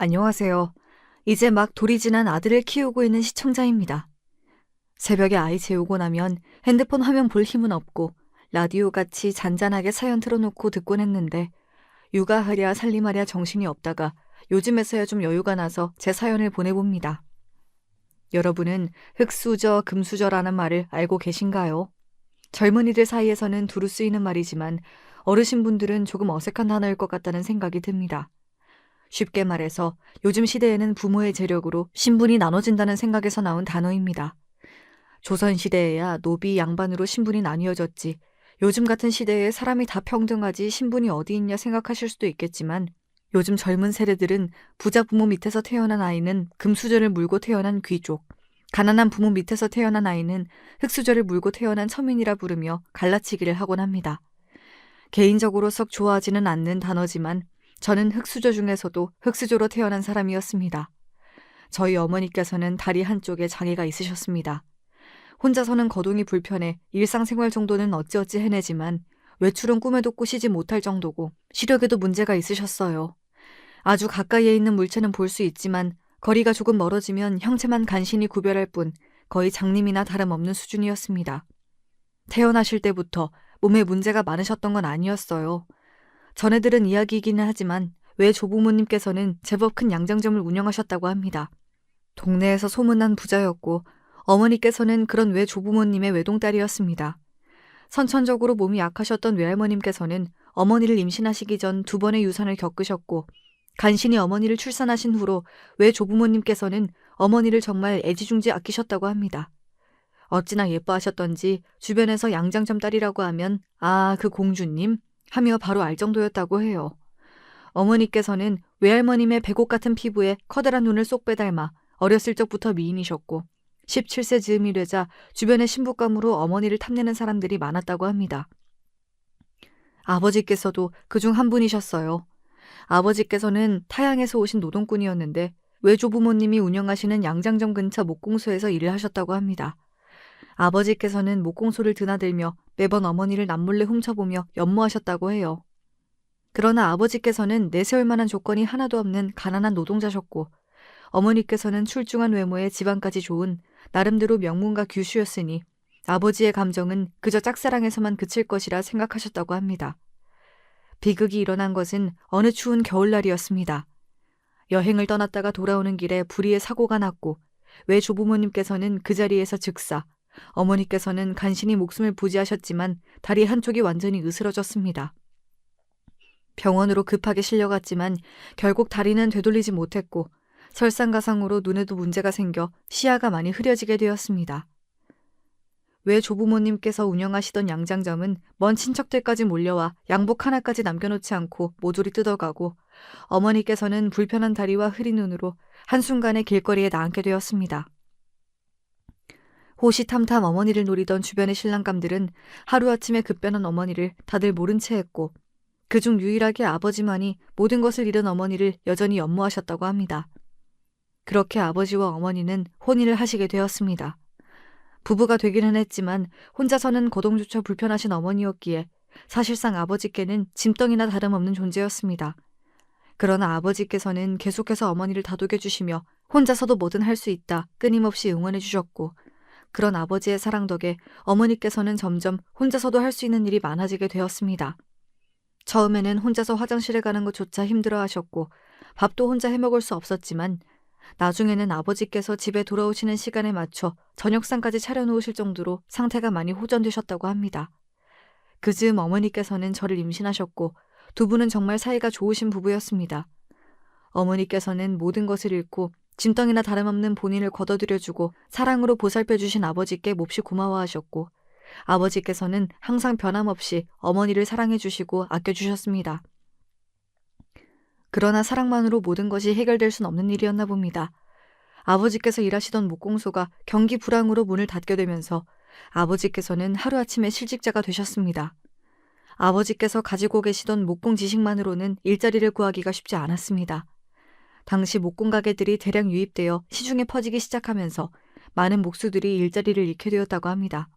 안녕하세요. 이제 막 돌이 지난 아들을 키우고 있는 시청자입니다. 새벽에 아이 재우고 나면 핸드폰 화면 볼 힘은 없고 라디오 같이 잔잔하게 사연 틀어놓고 듣곤 했는데 육아하랴 살림하랴 정신이 없다가 요즘에서야 좀 여유가 나서 제 사연을 보내봅니다. 여러분은 흙수저, 금수저라는 말을 알고 계신가요? 젊은이들 사이에서는 두루 쓰이는 말이지만 어르신분들은 조금 어색한 단어일 것 같다는 생각이 듭니다. 쉽게 말해서 요즘 시대에는 부모의 재력으로 신분이 나눠진다는 생각에서 나온 단어입니다. 조선시대에야 노비 양반으로 신분이 나뉘어졌지 요즘 같은 시대에 사람이 다 평등하지 신분이 어디 있냐 생각하실 수도 있겠지만 요즘 젊은 세대들은 부자 부모 밑에서 태어난 아이는 금수저를 물고 태어난 귀족, 가난한 부모 밑에서 태어난 아이는 흙수저를 물고 태어난 서민이라 부르며 갈라치기를 하곤 합니다. 개인적으로 썩 좋아하지는 않는 단어지만 저는 흙수저 중에서도 흙수저로 태어난 사람이었습니다. 저희 어머니께서는 다리 한쪽에 장애가 있으셨습니다. 혼자서는 거동이 불편해 일상생활 정도는 어찌어찌 해내지만 외출은 꿈에도 꾸시지 못할 정도고 시력에도 문제가 있으셨어요. 아주 가까이에 있는 물체는 볼 수 있지만 거리가 조금 멀어지면 형체만 간신히 구별할 뿐 거의 장님이나 다름없는 수준이었습니다. 태어나실 때부터 몸에 문제가 많으셨던 건 아니었어요. 전해 들은 이야기이기는 하지만 외 조부모님께서는 제법 큰 양장점을 운영하셨다고 합니다. 동네에서 소문난 부자였고 어머니께서는 그런 외 조부모님의 외동딸이었습니다. 선천적으로 몸이 약하셨던 외할머님께서는 어머니를 임신하시기 전 2번의 유산을 겪으셨고 간신히 어머니를 출산하신 후로 외 조부모님께서는 어머니를 정말 애지중지 아끼셨다고 합니다. 어찌나 예뻐하셨던지 주변에서 양장점 딸이라고 하면 아, 그 공주님 하며 바로 알 정도였다고 해요. 어머니께서는 외할머님의 배곡 같은 피부에 커다란 눈을 쏙 빼닮아 어렸을 적부터 미인이셨고 17세 즈음이 되자 주변의 신부감으로 어머니를 탐내는 사람들이 많았다고 합니다. 아버지께서도 그중 한 분이셨어요. 아버지께서는 타양에서 오신 노동꾼이었는데 외조부모님이 운영하시는 양장점 근처 목공소에서 일을 하셨다고 합니다. 아버지께서는 목공소를 드나들며 매번 어머니를 남몰래 훔쳐보며 연모하셨다고 해요. 그러나 아버지께서는 내세울 만한 조건이 하나도 없는 가난한 노동자셨고 어머니께서는 출중한 외모에 지방까지 좋은 나름대로 명문가 규슈였으니 아버지의 감정은 그저 짝사랑에서만 그칠 것이라 생각하셨다고 합니다. 비극이 일어난 것은 어느 추운 겨울날이었습니다. 여행을 떠났다가 돌아오는 길에 불의의 사고가 났고 외 조부모님께서는 그 자리에서 즉사, 어머니께서는 간신히 목숨을 부지하셨지만 다리 한쪽이 완전히 으스러졌습니다. 병원으로 급하게 실려갔지만 결국 다리는 되돌리지 못했고 설상가상으로 눈에도 문제가 생겨 시야가 많이 흐려지게 되었습니다. 외 조부모님께서 운영하시던 양장점은 먼 친척들까지 몰려와 양복 하나까지 남겨놓지 않고 모조리 뜯어가고 어머니께서는 불편한 다리와 흐린 눈으로 한순간에 길거리에 나앉게 되었습니다. 호시탐탐 어머니를 노리던 주변의 신랑감들은 하루아침에 급변한 어머니를 다들 모른 채 했고 그중 유일하게 아버지만이 모든 것을 잃은 어머니를 여전히 연모하셨다고 합니다. 그렇게 아버지와 어머니는 혼인을 하시게 되었습니다. 부부가 되기는 했지만 혼자서는 거동조차 불편하신 어머니였기에 사실상 아버지께는 짐덩이나 다름없는 존재였습니다. 그러나 아버지께서는 계속해서 어머니를 다독여 주시며 혼자서도 뭐든 할 수 있다 끊임없이 응원해 주셨고 그런 아버지의 사랑 덕에 어머니께서는 점점 혼자서도 할 수 있는 일이 많아지게 되었습니다. 처음에는 혼자서 화장실에 가는 것조차 힘들어 하셨고 밥도 혼자 해먹을 수 없었지만 나중에는 아버지께서 집에 돌아오시는 시간에 맞춰 저녁상까지 차려놓으실 정도로 상태가 많이 호전되셨다고 합니다. 그 즈음 어머니께서는 저를 임신하셨고 두 분은 정말 사이가 좋으신 부부였습니다. 어머니께서는 모든 것을 잃고 짐덩이나 다름없는 본인을 거둬들여주고 사랑으로 보살펴주신 아버지께 몹시 고마워하셨고 아버지께서는 항상 변함없이 어머니를 사랑해주시고 아껴주셨습니다. 그러나 사랑만으로 모든 것이 해결될 순 없는 일이었나 봅니다. 아버지께서 일하시던 목공소가 경기 불황으로 문을 닫게 되면서 아버지께서는 하루아침에 실직자가 되셨습니다. 아버지께서 가지고 계시던 목공 지식만으로는 일자리를 구하기가 쉽지 않았습니다. 당시 목공 가게들이 대량 유입되어 시중에 퍼지기 시작하면서 많은 목수들이 일자리를 잃게 되었다고 합니다.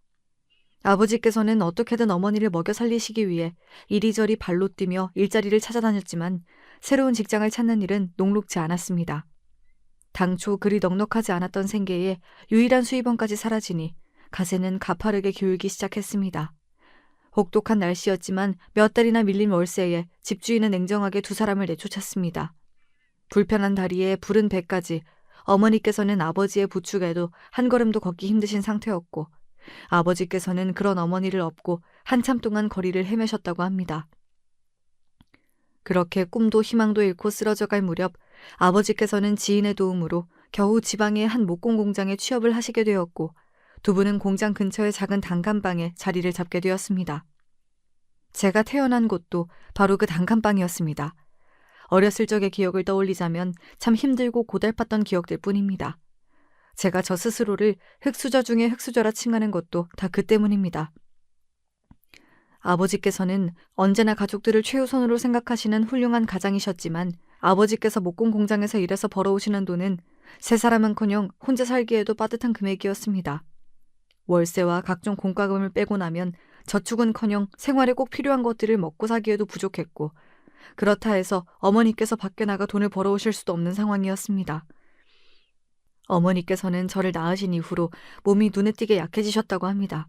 아버지께서는 어떻게든 어머니를 먹여 살리시기 위해 이리저리 발로 뛰며 일자리를 찾아다녔지만 새로운 직장을 찾는 일은 녹록지 않았습니다. 당초 그리 넉넉하지 않았던 생계에 유일한 수입원까지 사라지니 가세는 가파르게 기울기 시작했습니다. 혹독한 날씨였지만 몇 달이나 밀린 월세에 집주인은 냉정하게 두 사람을 내쫓았습니다. 불편한 다리에 부른 배까지 어머니께서는 아버지의 부축에도 한 걸음도 걷기 힘드신 상태였고 아버지께서는 그런 어머니를 업고 한참 동안 거리를 헤매셨다고 합니다. 그렇게 꿈도 희망도 잃고 쓰러져갈 무렵 아버지께서는 지인의 도움으로 겨우 지방의 한 목공 공장에 취업을 하시게 되었고 두 분은 공장 근처의 작은 단칸방에 자리를 잡게 되었습니다. 제가 태어난 곳도 바로 그 단칸방이었습니다. 어렸을 적의 기억을 떠올리자면 참 힘들고 고달팠던 기억들 뿐입니다. 제가 저 스스로를 흙수저 중에 흙수저라 칭하는 것도 다 그 때문입니다. 아버지께서는 언제나 가족들을 최우선으로 생각하시는 훌륭한 가장이셨지만 아버지께서 목공 공장에서 일해서 벌어오시는 돈은 세 사람은커녕 혼자 살기에도 빠듯한 금액이었습니다. 월세와 각종 공과금을 빼고 나면 저축은커녕 생활에 꼭 필요한 것들을 먹고 사기에도 부족했고 그렇다 해서 어머니께서 밖에 나가 돈을 벌어오실 수도 없는 상황이었습니다. 어머니께서는 저를 낳으신 이후로 몸이 눈에 띄게 약해지셨다고 합니다.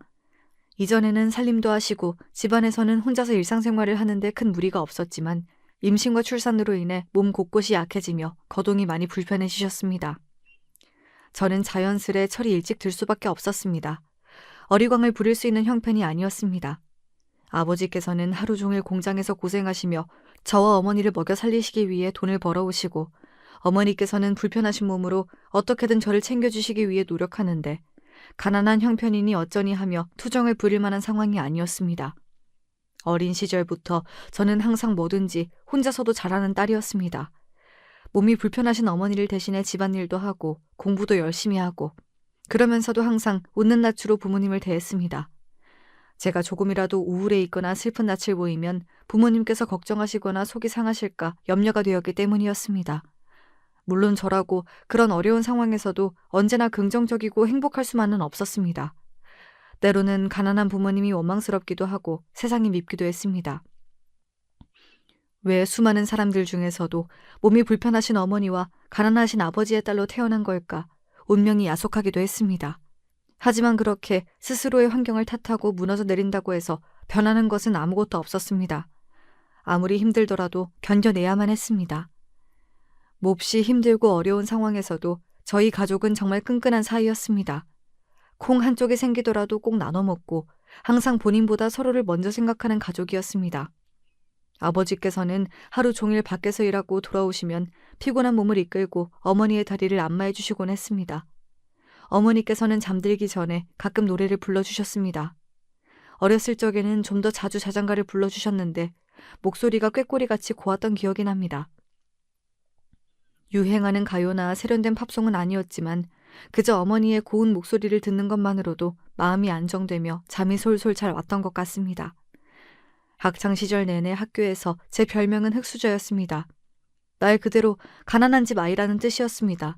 이전에는 살림도 하시고 집안에서는 혼자서 일상생활을 하는데 큰 무리가 없었지만 임신과 출산으로 인해 몸 곳곳이 약해지며 거동이 많이 불편해지셨습니다. 저는 자연스레 철이 일찍 들 수밖에 없었습니다. 어리광을 부릴 수 있는 형편이 아니었습니다. 아버지께서는 하루 종일 공장에서 고생하시며 저와 어머니를 먹여 살리시기 위해 돈을 벌어오시고 어머니께서는 불편하신 몸으로 어떻게든 저를 챙겨주시기 위해 노력하는데 가난한 형편이니 어쩌니 하며 투정을 부릴 만한 상황이 아니었습니다. 어린 시절부터 저는 항상 뭐든지 혼자서도 잘하는 딸이었습니다. 몸이 불편하신 어머니를 대신해 집안일도 하고 공부도 열심히 하고 그러면서도 항상 웃는 낯으로 부모님을 대했습니다. 제가 조금이라도 우울해 있거나 슬픈 낯을 보이면 부모님께서 걱정하시거나 속이 상하실까 염려가 되었기 때문이었습니다. 물론 저라고 그런 어려운 상황에서도 언제나 긍정적이고 행복할 수만은 없었습니다. 때로는 가난한 부모님이 원망스럽기도 하고 세상이 밉기도 했습니다. 왜 수많은 사람들 중에서도 몸이 불편하신 어머니와 가난하신 아버지의 딸로 태어난 걸까 운명이 야속하기도 했습니다. 하지만 그렇게 스스로의 환경을 탓하고 무너져 내린다고 해서 변하는 것은 아무것도 없었습니다. 아무리 힘들더라도 견뎌내야만 했습니다. 몹시 힘들고 어려운 상황에서도 저희 가족은 정말 끈끈한 사이였습니다. 콩 한쪽이 생기더라도 꼭 나눠 먹고 항상 본인보다 서로를 먼저 생각하는 가족이었습니다. 아버지께서는 하루 종일 밖에서 일하고 돌아오시면 피곤한 몸을 이끌고 어머니의 다리를 안마해 주시곤 했습니다. 어머니께서는 잠들기 전에 가끔 노래를 불러주셨습니다. 어렸을 적에는 좀 더 자주 자장가를 불러주셨는데 목소리가 꾀꼬리같이 고왔던 기억이 납니다. 유행하는 가요나 세련된 팝송은 아니었지만 그저 어머니의 고운 목소리를 듣는 것만으로도 마음이 안정되며 잠이 솔솔 잘 왔던 것 같습니다. 학창시절 내내 학교에서 제 별명은 흙수저였습니다. 말 그대로 가난한 집 아이라는 뜻이었습니다.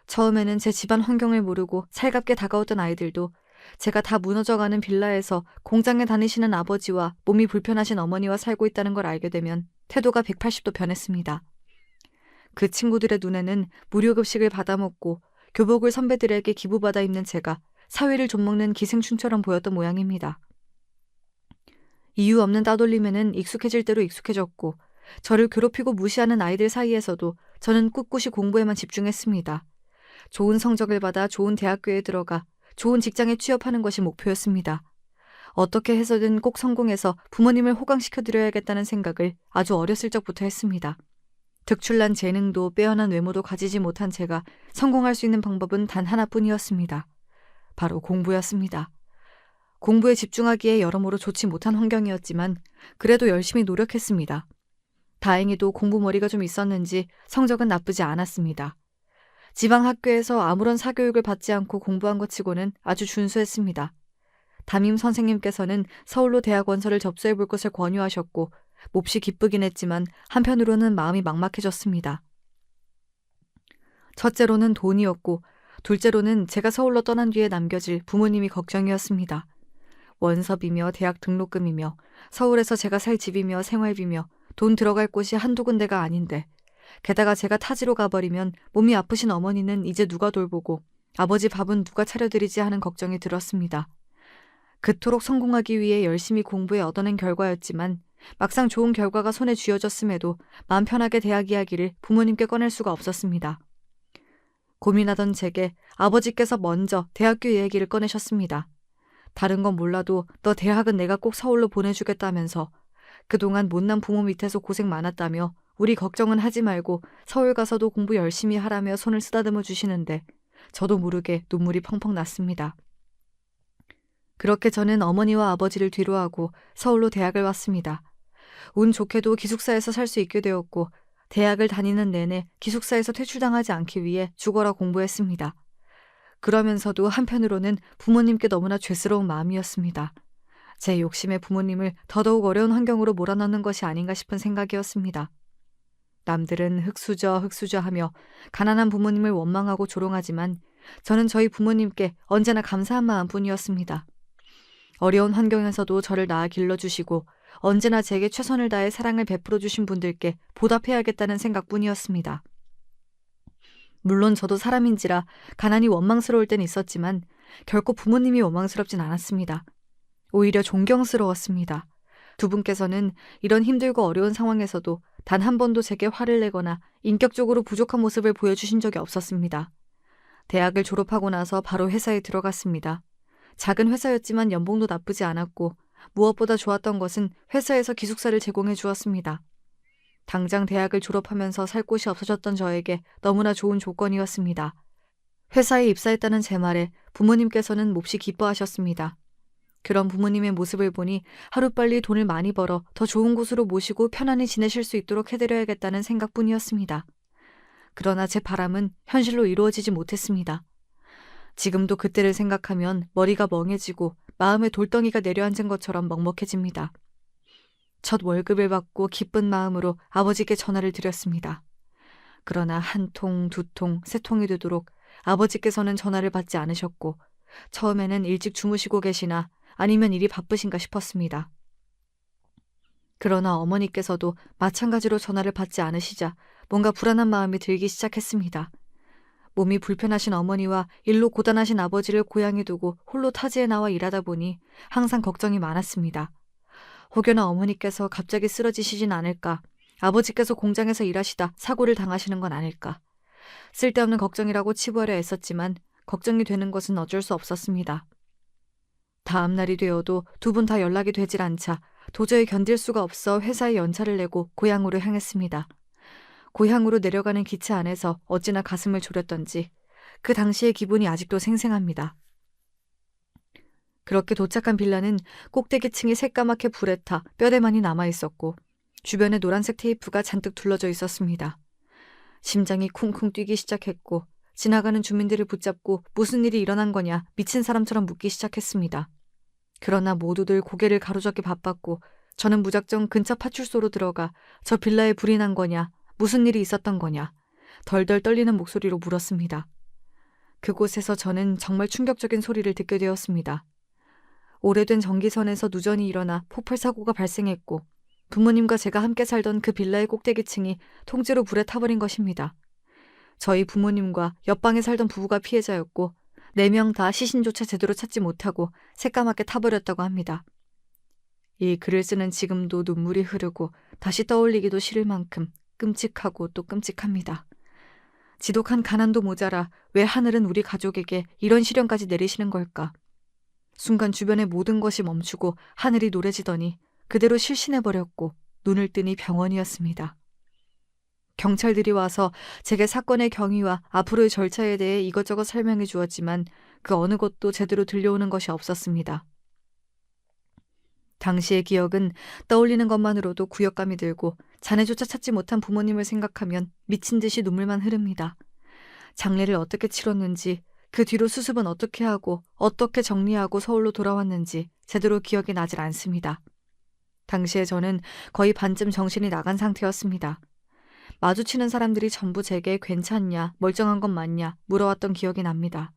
처음에는 제 집안 환경을 모르고 살갑게 다가왔던 아이들도 제가 다 무너져가는 빌라에서 공장에 다니시는 아버지와 몸이 불편하신 어머니와 살고 있다는 걸 알게 되면 태도가 180도 변했습니다. 그 친구들의 눈에는 무료급식을 받아먹고 교복을 선배들에게 기부받아 입는 제가 사회를 좀먹는 기생충처럼 보였던 모양입니다. 이유 없는 따돌림에는 익숙해질 대로 익숙해졌고 저를 괴롭히고 무시하는 아이들 사이에서도 저는 꿋꿋이 공부에만 집중했습니다. 좋은 성적을 받아 좋은 대학교에 들어가 좋은 직장에 취업하는 것이 목표였습니다. 어떻게 해서든 꼭 성공해서 부모님을 호강시켜드려야겠다는 생각을 아주 어렸을 적부터 했습니다. 특출난 재능도 빼어난 외모도 가지지 못한 제가 성공할 수 있는 방법은 단 하나뿐이었습니다. 바로 공부였습니다. 공부에 집중하기에 여러모로 좋지 못한 환경이었지만 그래도 열심히 노력했습니다. 다행히도 공부머리가 좀 있었는지 성적은 나쁘지 않았습니다. 지방 학교에서 아무런 사교육을 받지 않고 공부한 것 치고는 아주 준수했습니다. 담임 선생님께서는 서울로 대학 원서를 접수해 볼 것을 권유하셨고 몹시 기쁘긴 했지만 한편으로는 마음이 막막해졌습니다. 첫째로는 돈이었고 둘째로는 제가 서울로 떠난 뒤에 남겨질 부모님이 걱정이었습니다. 원서비며 대학 등록금이며 서울에서 제가 살 집이며 생활비며 돈 들어갈 곳이 한두 군데가 아닌데 게다가 제가 타지로 가버리면 몸이 아프신 어머니는 이제 누가 돌보고 아버지 밥은 누가 차려드리지 하는 걱정이 들었습니다. 그토록 성공하기 위해 열심히 공부해 얻어낸 결과였지만 막상 좋은 결과가 손에 쥐어졌음에도 마음 편하게 대학 이야기를 부모님께 꺼낼 수가 없었습니다. 고민하던 제게 아버지께서 먼저 대학교 이야기를 꺼내셨습니다. 다른 건 몰라도 너 대학은 내가 꼭 서울로 보내주겠다면서 그동안 못난 부모 밑에서 고생 많았다며 우리 걱정은 하지 말고 서울 가서도 공부 열심히 하라며 손을 쓰다듬어 주시는데 저도 모르게 눈물이 펑펑 났습니다. 그렇게 저는 어머니와 아버지를 뒤로하고 서울로 대학을 왔습니다. 운 좋게도 기숙사에서 살 수 있게 되었고 대학을 다니는 내내 기숙사에서 퇴출당하지 않기 위해 죽어라 공부했습니다. 그러면서도 한편으로는 부모님께 너무나 죄스러운 마음이었습니다. 제 욕심에 부모님을 더더욱 어려운 환경으로 몰아넣는 것이 아닌가 싶은 생각이었습니다. 남들은 흙수저 하며 가난한 부모님을 원망하고 조롱하지만 저는 저희 부모님께 언제나 감사한 마음뿐이었습니다. 어려운 환경에서도 저를 낳아 길러주시고 언제나 제게 최선을 다해 사랑을 베풀어 주신 분들께 보답해야겠다는 생각뿐이었습니다. 물론 저도 사람인지라 가난이 원망스러울 땐 있었지만 결코 부모님이 원망스럽진 않았습니다. 오히려 존경스러웠습니다. 두 분께서는 이런 힘들고 어려운 상황에서도 단 한 번도 제게 화를 내거나 인격적으로 부족한 모습을 보여주신 적이 없었습니다. 대학을 졸업하고 나서 바로 회사에 들어갔습니다. 작은 회사였지만 연봉도 나쁘지 않았고 무엇보다 좋았던 것은 회사에서 기숙사를 제공해 주었습니다. 당장 대학을 졸업하면서 살 곳이 없어졌던 저에게 너무나 좋은 조건이었습니다. 회사에 입사했다는 제 말에 부모님께서는 몹시 기뻐하셨습니다. 그런 부모님의 모습을 보니 하루빨리 돈을 많이 벌어 더 좋은 곳으로 모시고 편안히 지내실 수 있도록 해드려야겠다는 생각뿐이었습니다. 그러나 제 바람은 현실로 이루어지지 못했습니다. 지금도 그때를 생각하면 머리가 멍해지고 마음에 돌덩이가 내려앉은 것처럼 먹먹해집니다. 첫 월급을 받고 기쁜 마음으로 아버지께 전화를 드렸습니다. 그러나 한 통, 두 통, 세 통이 되도록 아버지께서는 전화를 받지 않으셨고 처음에는 일찍 주무시고 계시나 아니면 일이 바쁘신가 싶었습니다. 그러나 어머니께서도 마찬가지로 전화를 받지 않으시자 뭔가 불안한 마음이 들기 시작했습니다. 몸이 불편하신 어머니와 일로 고단하신 아버지를 고향에 두고 홀로 타지에 나와 일하다 보니 항상 걱정이 많았습니다. 혹여나 어머니께서 갑자기 쓰러지시진 않을까, 아버지께서 공장에서 일하시다 사고를 당하시는 건 아닐까. 쓸데없는 걱정이라고 치부하려 애썼지만 걱정이 되는 것은 어쩔 수 없었습니다. 다음 날이 되어도 두 분 다 연락이 되질 않자 도저히 견딜 수가 없어 회사에 연차를 내고 고향으로 향했습니다. 고향으로 내려가는 기차 안에서 어찌나 가슴을 졸였던지 그 당시의 기분이 아직도 생생합니다. 그렇게 도착한 빌라는 꼭대기층이 새까맣게 불에 타 뼈대만이 남아있었고 주변에 노란색 테이프가 잔뜩 둘러져 있었습니다. 심장이 쿵쿵 뛰기 시작했고 지나가는 주민들을 붙잡고 무슨 일이 일어난 거냐 미친 사람처럼 묻기 시작했습니다. 그러나 모두들 고개를 가로젓기 바빴고 저는 무작정 근처 파출소로 들어가 저 빌라에 불이 난 거냐, 무슨 일이 있었던 거냐 덜덜 떨리는 목소리로 물었습니다. 그곳에서 저는 정말 충격적인 소리를 듣게 되었습니다. 오래된 전기선에서 누전이 일어나 폭발사고가 발생했고 부모님과 제가 함께 살던 그 빌라의 꼭대기층이 통째로 불에 타버린 것입니다. 저희 부모님과 옆방에 살던 부부가 피해자였고 4명 다 시신조차 제대로 찾지 못하고 새까맣게 타버렸다고 합니다. 이 글을 쓰는 지금도 눈물이 흐르고 다시 떠올리기도 싫을 만큼 끔찍하고 또 끔찍합니다. 지독한 가난도 모자라 왜 하늘은 우리 가족에게 이런 시련까지 내리시는 걸까? 순간 주변의 모든 것이 멈추고 하늘이 노래지더니 그대로 실신해버렸고 눈을 뜨니 병원이었습니다. 경찰들이 와서 제게 사건의 경위와 앞으로의 절차에 대해 이것저것 설명해 주었지만 그 어느 것도 제대로 들려오는 것이 없었습니다. 당시의 기억은 떠올리는 것만으로도 구역감이 들고 자네조차 찾지 못한 부모님을 생각하면 미친 듯이 눈물만 흐릅니다. 장례를 어떻게 치렀는지, 그 뒤로 수습은 어떻게 하고 어떻게 정리하고 서울로 돌아왔는지 제대로 기억이 나질 않습니다. 당시에 저는 거의 반쯤 정신이 나간 상태였습니다. 마주치는 사람들이 전부 제게 괜찮냐, 멀쩡한 건 맞냐 물어왔던 기억이 납니다.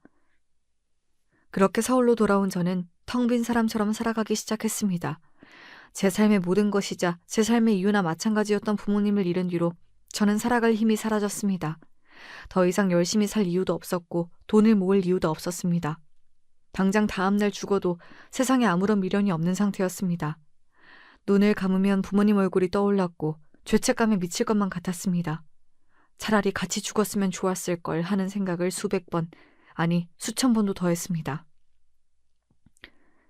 그렇게 서울로 돌아온 저는 텅 빈 사람처럼 살아가기 시작했습니다. 제 삶의 모든 것이자 제 삶의 이유나 마찬가지였던 부모님을 잃은 뒤로 저는 살아갈 힘이 사라졌습니다. 더 이상 열심히 살 이유도 없었고 돈을 모을 이유도 없었습니다. 당장 다음날 죽어도 세상에 아무런 미련이 없는 상태였습니다. 눈을 감으면 부모님 얼굴이 떠올랐고 죄책감에 미칠 것만 같았습니다. 차라리 같이 죽었으면 좋았을 걸 하는 생각을 수백 번, 아니 수천 번도 더 했습니다.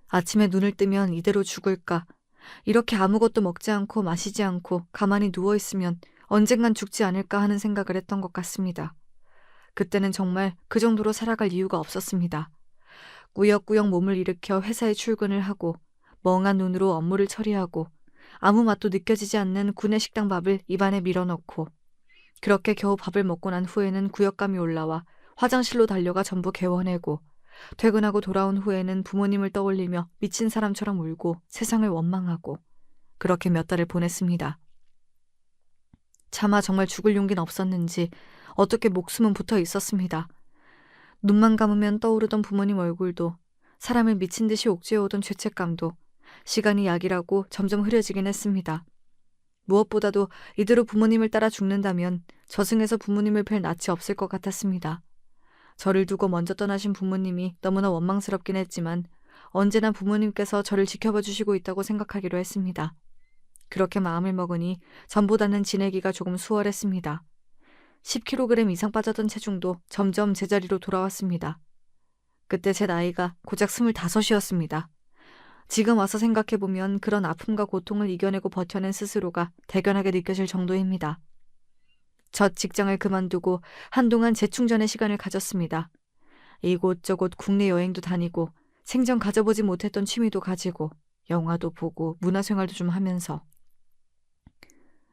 아침에 눈을 뜨면 이대로 죽을까? 이렇게 아무것도 먹지 않고 마시지 않고 가만히 누워있으면 언젠간 죽지 않을까 하는 생각을 했던 것 같습니다. 그때는 정말 그 정도로 살아갈 이유가 없었습니다. 꾸역꾸역 몸을 일으켜 회사에 출근을 하고 멍한 눈으로 업무를 처리하고 아무 맛도 느껴지지 않는 구내식당 밥을 입안에 밀어넣고 그렇게 겨우 밥을 먹고 난 후에는 구역감이 올라와 화장실로 달려가 전부 개워내고 퇴근하고 돌아온 후에는 부모님을 떠올리며 미친 사람처럼 울고 세상을 원망하고 그렇게 몇 달을 보냈습니다. 차마 정말 죽을 용기는 없었는지 어떻게 목숨은 붙어 있었습니다. 눈만 감으면 떠오르던 부모님 얼굴도 사람을 미친 듯이 옥죄어오던 죄책감도 시간이 약이라고 점점 흐려지긴 했습니다. 무엇보다도 이대로 부모님을 따라 죽는다면 저승에서 부모님을 뵐 낯이 없을 것 같았습니다. 저를 두고 먼저 떠나신 부모님이 너무나 원망스럽긴 했지만 언제나 부모님께서 저를 지켜봐 주시고 있다고 생각하기로 했습니다. 그렇게 마음을 먹으니 전보다는 지내기가 조금 수월했습니다. 10kg 이상 빠졌던 체중도 점점 제자리로 돌아왔습니다. 그때 제 나이가 고작 25이었습니다. 지금 와서 생각해보면 그런 아픔과 고통을 이겨내고 버텨낸 스스로가 대견하게 느껴질 정도입니다. 첫 직장을 그만두고 한동안 재충전의 시간을 가졌습니다. 이곳저곳 국내 여행도 다니고 생전 가져보지 못했던 취미도 가지고 영화도 보고 문화생활도 좀 하면서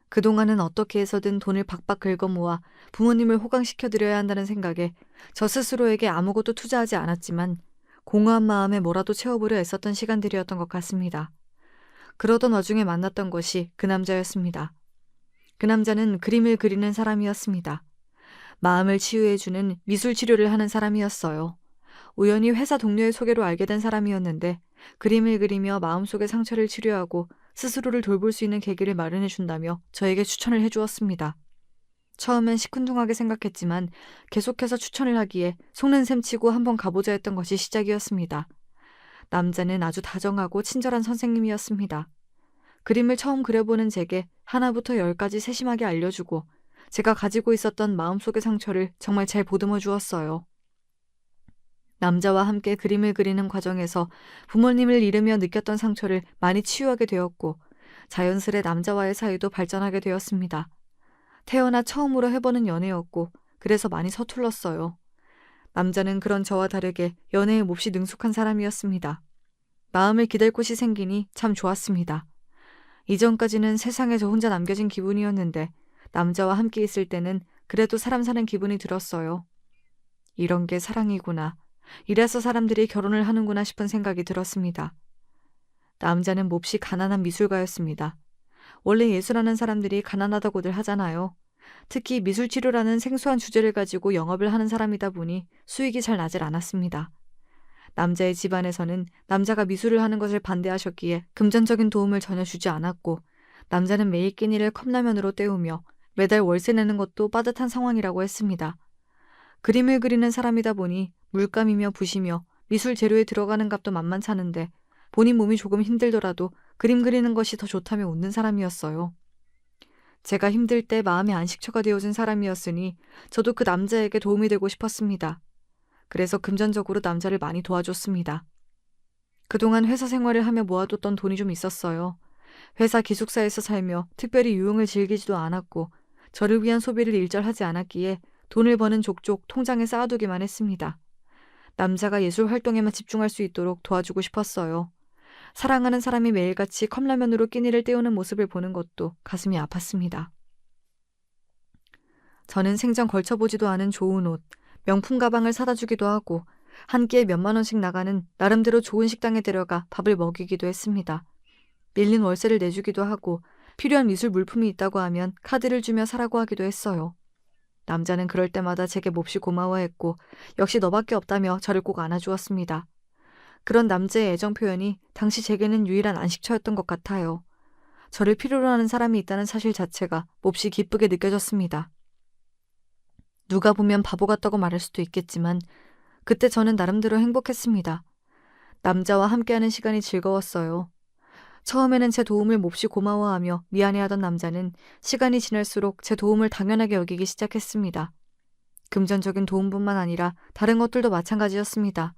그동안은 어떻게 해서든 돈을 박박 긁어 모아 부모님을 호강시켜드려야 한다는 생각에 저 스스로에게 아무것도 투자하지 않았지만 공허한 마음에 뭐라도 채워보려 애썼던 시간들이었던 것 같습니다. 그러던 와중에 만났던 것이 그 남자였습니다. 그 남자는 그림을 그리는 사람이었습니다. 마음을 치유해주는 미술 치료를 하는 사람이었어요. 우연히 회사 동료의 소개로 알게 된 사람이었는데 그림을 그리며 마음속의 상처를 치료하고 스스로를 돌볼 수 있는 계기를 마련해 준다며 저에게 추천을 해주었습니다. 처음엔 시큰둥하게 생각했지만 계속해서 추천을 하기에 속는 셈 치고 한번 가보자 했던 것이 시작이었습니다. 남자는 아주 다정하고 친절한 선생님이었습니다. 그림을 처음 그려보는 제게 하나부터 10까지 세심하게 알려주고 제가 가지고 있었던 마음속의 상처를 정말 잘 보듬어 주었어요. 남자와 함께 그림을 그리는 과정에서 부모님을 잃으며 느꼈던 상처를 많이 치유하게 되었고 자연스레 남자와의 사이도 발전하게 되었습니다. 태어나 처음으로 해보는 연애였고 그래서 많이 서툴렀어요. 남자는 그런 저와 다르게 연애에 몹시 능숙한 사람이었습니다. 마음을 기댈 곳이 생기니 참 좋았습니다. 이전까지는 세상에 저 혼자 남겨진 기분이었는데 남자와 함께 있을 때는 그래도 사람 사는 기분이 들었어요. 이런 게 사랑이구나. 이래서 사람들이 결혼을 하는구나 싶은 생각이 들었습니다. 남자는 몹시 가난한 미술가였습니다. 원래 예술하는 사람들이 가난하다고들 하잖아요. 특히 미술치료라는 생소한 주제를 가지고 영업을 하는 사람이다 보니 수익이 잘 나질 않았습니다. 남자의 집안에서는 남자가 미술을 하는 것을 반대하셨기에 금전적인 도움을 전혀 주지 않았고 남자는 매일 끼니를 컵라면으로 때우며 매달 월세 내는 것도 빠듯한 상황이라고 했습니다. 그림을 그리는 사람이다 보니 물감이며 붓이며 미술 재료에 들어가는 값도 만만찮은데 본인 몸이 조금 힘들더라도 그림 그리는 것이 더 좋다며 웃는 사람이었어요. 제가 힘들 때 마음의 안식처가 되어준 사람이었으니 저도 그 남자에게 도움이 되고 싶었습니다. 그래서 금전적으로 남자를 많이 도와줬습니다. 그동안 회사 생활을 하며 모아뒀던 돈이 좀 있었어요. 회사 기숙사에서 살며 특별히 유흥을 즐기지도 않았고 저를 위한 소비를 일절하지 않았기에 돈을 버는 족족 통장에 쌓아두기만 했습니다. 남자가 예술 활동에만 집중할 수 있도록 도와주고 싶었어요. 사랑하는 사람이 매일같이 컵라면으로 끼니를 때우는 모습을 보는 것도 가슴이 아팠습니다. 저는 생전 걸쳐보지도 않은 좋은 옷, 명품 가방을 사다 주기도 하고 한 끼에 몇만 원씩 나가는 나름대로 좋은 식당에 데려가 밥을 먹이기도 했습니다. 밀린 월세를 내주기도 하고 필요한 미술 물품이 있다고 하면 카드를 주며 사라고 하기도 했어요. 남자는 그럴 때마다 제게 몹시 고마워했고 역시 너밖에 없다며 저를 꼭 안아주었습니다. 그런 남자의 애정 표현이 당시 제게는 유일한 안식처였던 것 같아요. 저를 필요로 하는 사람이 있다는 사실 자체가 몹시 기쁘게 느껴졌습니다. 누가 보면 바보 같다고 말할 수도 있겠지만 그때 저는 나름대로 행복했습니다. 남자와 함께하는 시간이 즐거웠어요. 처음에는 제 도움을 몹시 고마워하며 미안해하던 남자는 시간이 지날수록 제 도움을 당연하게 여기기 시작했습니다. 금전적인 도움뿐만 아니라 다른 것들도 마찬가지였습니다.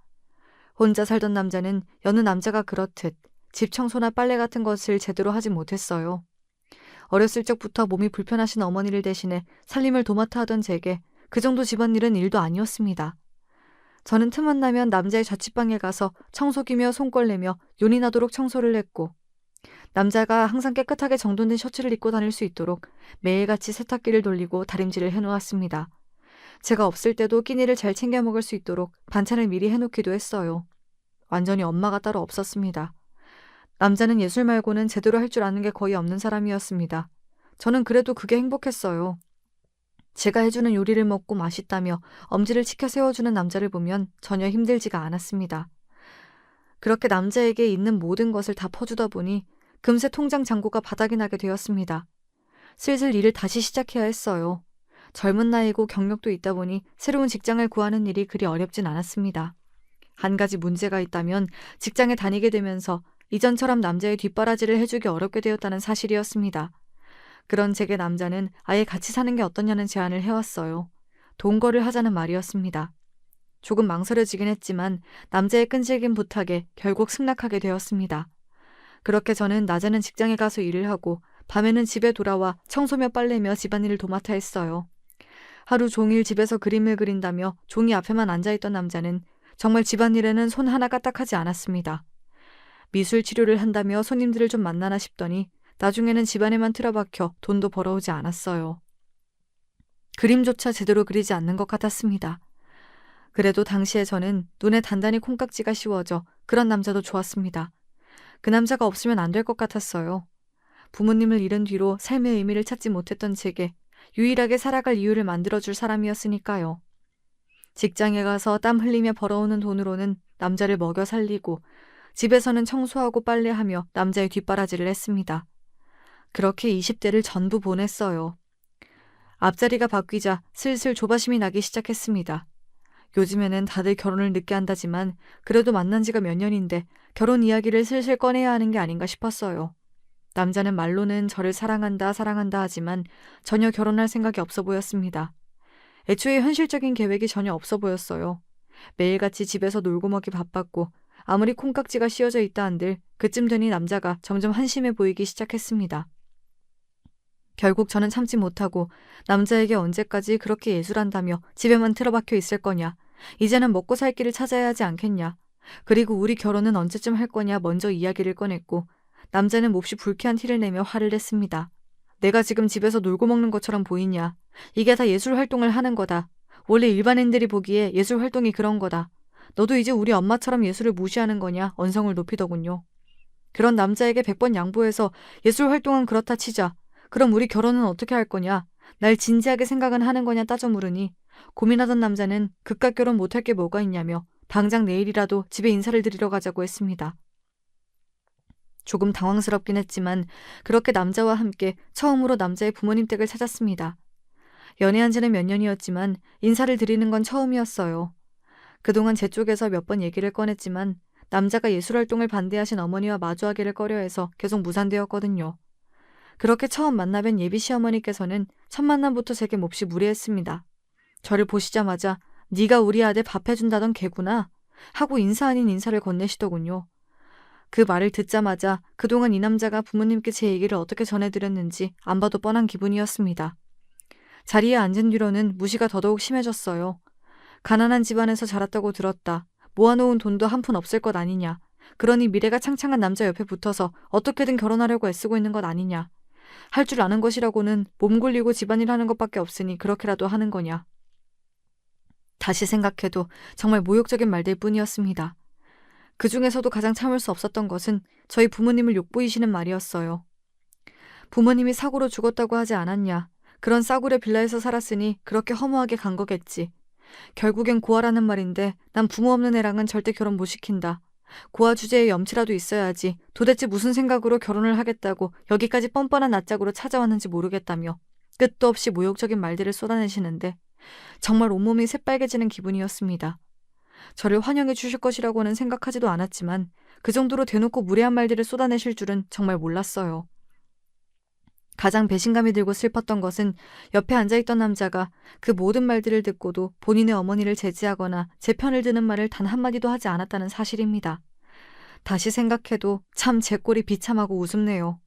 혼자 살던 남자는 여느 남자가 그렇듯 집 청소나 빨래 같은 것을 제대로 하지 못했어요. 어렸을 적부터 몸이 불편하신 어머니를 대신해 살림을 도맡아 하던 제게 그 정도 집안일은 일도 아니었습니다. 저는 틈만 나면 남자의 자취방에 가서 청소기며 손걸레며 요리 나도록 청소를 했고, 남자가 항상 깨끗하게 정돈된 셔츠를 입고 다닐 수 있도록 매일같이 세탁기를 돌리고 다림질을 해놓았습니다. 제가 없을 때도 끼니를 잘 챙겨 먹을 수 있도록 반찬을 미리 해놓기도 했어요. 완전히 엄마가 따로 없었습니다. 남자는 예술 말고는 제대로 할 줄 아는 게 거의 없는 사람이었습니다. 저는 그래도 그게 행복했어요. 제가 해주는 요리를 먹고 맛있다며 엄지를 치켜 세워주는 남자를 보면 전혀 힘들지가 않았습니다. 그렇게 남자에게 있는 모든 것을 다 퍼주다 보니 금세 통장 잔고가 바닥이 나게 되었습니다. 슬슬 일을 다시 시작해야 했어요. 젊은 나이고 경력도 있다 보니 새로운 직장을 구하는 일이 그리 어렵진 않았습니다. 한 가지 문제가 있다면 직장에 다니게 되면서 이전처럼 남자의 뒷바라지를 해주기 어렵게 되었다는 사실이었습니다. 그런 제게 남자는 아예 같이 사는 게 어떠냐는 제안을 해왔어요. 동거를 하자는 말이었습니다. 조금 망설여지긴 했지만 남자의 끈질긴 부탁에 결국 승낙하게 되었습니다. 그렇게 저는 낮에는 직장에 가서 일을 하고 밤에는 집에 돌아와 청소며 빨래며 집안일을 도맡아 했어요. 하루 종일 집에서 그림을 그린다며 종이 앞에만 앉아있던 남자는 정말 집안일에는 손 하나 까딱하지 않았습니다. 미술 치료를 한다며 손님들을 좀 만나나 싶더니 나중에는 집안에만 틀어박혀 돈도 벌어오지 않았어요. 그림조차 제대로 그리지 않는 것 같았습니다. 그래도 당시에 저는 눈에 단단히 콩깍지가 씌워져 그런 남자도 좋았습니다. 그 남자가 없으면 안 될 것 같았어요. 부모님을 잃은 뒤로 삶의 의미를 찾지 못했던 제게 유일하게 살아갈 이유를 만들어줄 사람이었으니까요. 직장에 가서 땀 흘리며 벌어오는 돈으로는 남자를 먹여 살리고 집에서는 청소하고 빨래하며 남자의 뒷바라지를 했습니다. 그렇게 20대를 전부 보냈어요. 앞자리가 바뀌자 슬슬 조바심이 나기 시작했습니다. 요즘에는 다들 결혼을 늦게 한다지만 그래도 만난 지가 몇 년인데 결혼 이야기를 슬슬 꺼내야 하는 게 아닌가 싶었어요. 남자는 말로는 저를 사랑한다 하지만 전혀 결혼할 생각이 없어 보였습니다. 애초에 현실적인 계획이 전혀 없어 보였어요. 매일같이 집에서 놀고 먹기 바빴고 아무리 콩깍지가 씌워져 있다 한들 그쯤 되니 남자가 점점 한심해 보이기 시작했습니다. 결국 저는 참지 못하고 남자에게 언제까지 그렇게 예술한다며 집에만 틀어박혀 있을 거냐, 이제는 먹고 살 길을 찾아야 하지 않겠냐, 그리고 우리 결혼은 언제쯤 할 거냐 먼저 이야기를 꺼냈고 남자는 몹시 불쾌한 티를 내며 화를 냈습니다. 내가 지금 집에서 놀고 먹는 것처럼 보이냐, 이게 다 예술 활동을 하는 거다. 원래 일반인들이 보기에 예술 활동이 그런 거다. 너도 이제 우리 엄마처럼 예술을 무시하는 거냐 언성을 높이더군요. 그런 남자에게 100번 양보해서 예술 활동은 그렇다 치자. 그럼 우리 결혼은 어떻게 할 거냐? 날 진지하게 생각은 하는 거냐 따져 물으니 고민하던 남자는 그깟 결혼 못할 게 뭐가 있냐며 당장 내일이라도 집에 인사를 드리러 가자고 했습니다. 조금 당황스럽긴 했지만 그렇게 남자와 함께 처음으로 남자의 부모님 댁을 찾았습니다. 연애한 지는 몇 년이었지만 인사를 드리는 건 처음이었어요. 그동안 제 쪽에서 몇 번 얘기를 꺼냈지만 남자가 예술활동을 반대하신 어머니와 마주하기를 꺼려해서 계속 무산되었거든요. 그렇게 처음 만나뵌 예비 시어머니께서는 첫 만남부터 제게 몹시 무례했습니다. 저를 보시자마자 네가 우리 아들 밥 해준다던 개구나 하고 인사 아닌 인사를 건네시더군요. 그 말을 듣자마자 그동안 이 남자가 부모님께 제 얘기를 어떻게 전해드렸는지 안 봐도 뻔한 기분이었습니다. 자리에 앉은 뒤로는 무시가 더더욱 심해졌어요. 가난한 집안에서 자랐다고 들었다. 모아놓은 돈도 한 푼 없을 것 아니냐. 그러니 미래가 창창한 남자 옆에 붙어서 어떻게든 결혼하려고 애쓰고 있는 것 아니냐. 할 줄 아는 것이라고는 몸 굴리고 집안일 하는 것밖에 없으니 그렇게라도 하는 거냐. 다시 생각해도 정말 모욕적인 말들 뿐이었습니다. 그 중에서도 가장 참을 수 없었던 것은 저희 부모님을 욕보이시는 말이었어요. 부모님이 사고로 죽었다고 하지 않았냐. 그런 싸구려 빌라에서 살았으니 그렇게 허무하게 간 거겠지. 결국엔 고아라는 말인데 난 부모 없는 애랑은 절대 결혼 못 시킨다. 고아 주제에 염치라도 있어야지 도대체 무슨 생각으로 결혼을 하겠다고 여기까지 뻔뻔한 낯짝으로 찾아왔는지 모르겠다며 끝도 없이 모욕적인 말들을 쏟아내시는데 정말 온몸이 새빨개지는 기분이었습니다. 저를 환영해 주실 것이라고는 생각하지도 않았지만 그 정도로 대놓고 무례한 말들을 쏟아내실 줄은 정말 몰랐어요. 가장 배신감이 들고 슬펐던 것은 옆에 앉아있던 남자가 그 모든 말들을 듣고도 본인의 어머니를 제지하거나 제 편을 드는 말을 단 한마디도 하지 않았다는 사실입니다. 다시 생각해도 참 제 꼴이 비참하고 우습네요.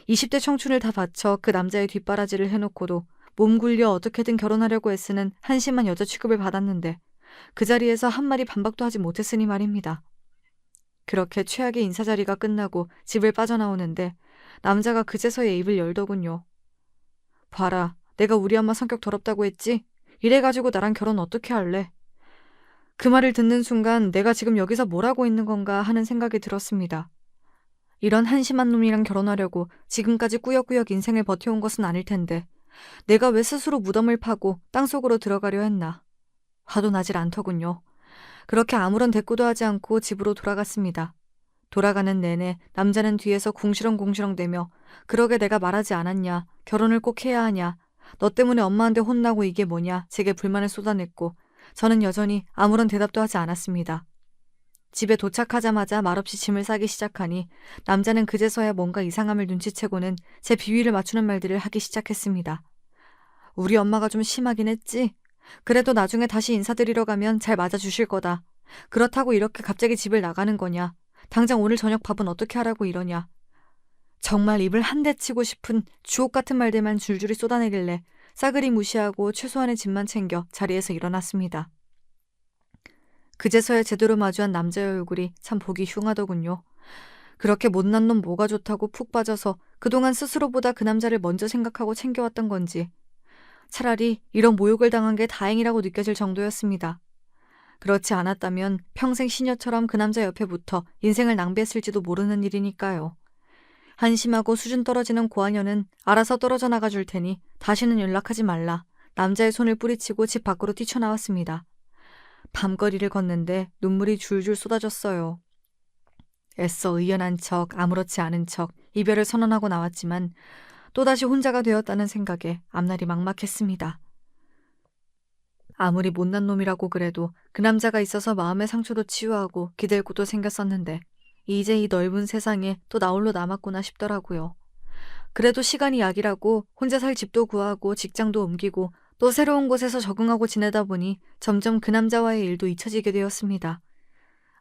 20대 청춘을 다 바쳐 그 남자의 뒷바라지를 해놓고도 몸 굴려 어떻게든 결혼하려고 애쓰는 한심한 여자 취급을 받았는데 그 자리에서 한마디 반박도 하지 못했으니 말입니다. 그렇게 최악의 인사자리가 끝나고 집을 빠져나오는데 남자가 그제서야 입을 열더군요. 봐라, 내가 우리 엄마 성격 더럽다고 했지? 이래가지고 나랑 결혼 어떻게 할래? 그 말을 듣는 순간 내가 지금 여기서 뭘 하고 있는 건가 하는 생각이 들었습니다. 이런 한심한 놈이랑 결혼하려고 지금까지 꾸역꾸역 인생을 버텨온 것은 아닐 텐데 내가 왜 스스로 무덤을 파고 땅속으로 들어가려 했나. 화도 나질 않더군요. 그렇게 아무런 대꾸도 하지 않고 집으로 돌아갔습니다. 돌아가는 내내 남자는 뒤에서 궁시렁궁시렁대며 그러게 내가 말하지 않았냐, 결혼을 꼭 해야 하냐, 너 때문에 엄마한테 혼나고 이게 뭐냐 제게 불만을 쏟아냈고 저는 여전히 아무런 대답도 하지 않았습니다. 집에 도착하자마자 말없이 짐을 싸기 시작하니 남자는 그제서야 뭔가 이상함을 눈치채고는 제 비위를 맞추는 말들을 하기 시작했습니다. 우리 엄마가 좀 심하긴 했지? 그래도 나중에 다시 인사드리러 가면 잘 맞아주실 거다. 그렇다고 이렇게 갑자기 집을 나가는 거냐? 당장 오늘 저녁 밥은 어떻게 하라고 이러냐? 정말 입을 한 대 치고 싶은 주옥 같은 말들만 줄줄이 쏟아내길래 싸그리 무시하고 최소한의 짐만 챙겨 자리에서 일어났습니다. 그제서야 제대로 마주한 남자의 얼굴이 참 보기 흉하더군요. 그렇게 못난 놈 뭐가 좋다고 푹 빠져서 그동안 스스로보다 그 남자를 먼저 생각하고 챙겨왔던 건지 차라리 이런 모욕을 당한 게 다행이라고 느껴질 정도였습니다. 그렇지 않았다면 평생 시녀처럼 그 남자 옆에 붙어 인생을 낭비했을지도 모르는 일이니까요. 한심하고 수준 떨어지는 고아녀는 알아서 떨어져 나가 줄 테니 다시는 연락하지 말라. 남자의 손을 뿌리치고 집 밖으로 뛰쳐나왔습니다. 밤거리를 걷는데 눈물이 줄줄 쏟아졌어요. 애써 의연한 척, 아무렇지 않은 척, 이별을 선언하고 나왔지만 또다시 혼자가 되었다는 생각에 앞날이 막막했습니다. 아무리 못난 놈이라고 그래도 그 남자가 있어서 마음의 상처도 치유하고 기댈 곳도 생겼었는데 이제 이 넓은 세상에 또 나 홀로 남았구나 싶더라고요. 그래도 시간이 약이라고 혼자 살 집도 구하고 직장도 옮기고 또 새로운 곳에서 적응하고 지내다 보니 점점 그 남자와의 일도 잊혀지게 되었습니다.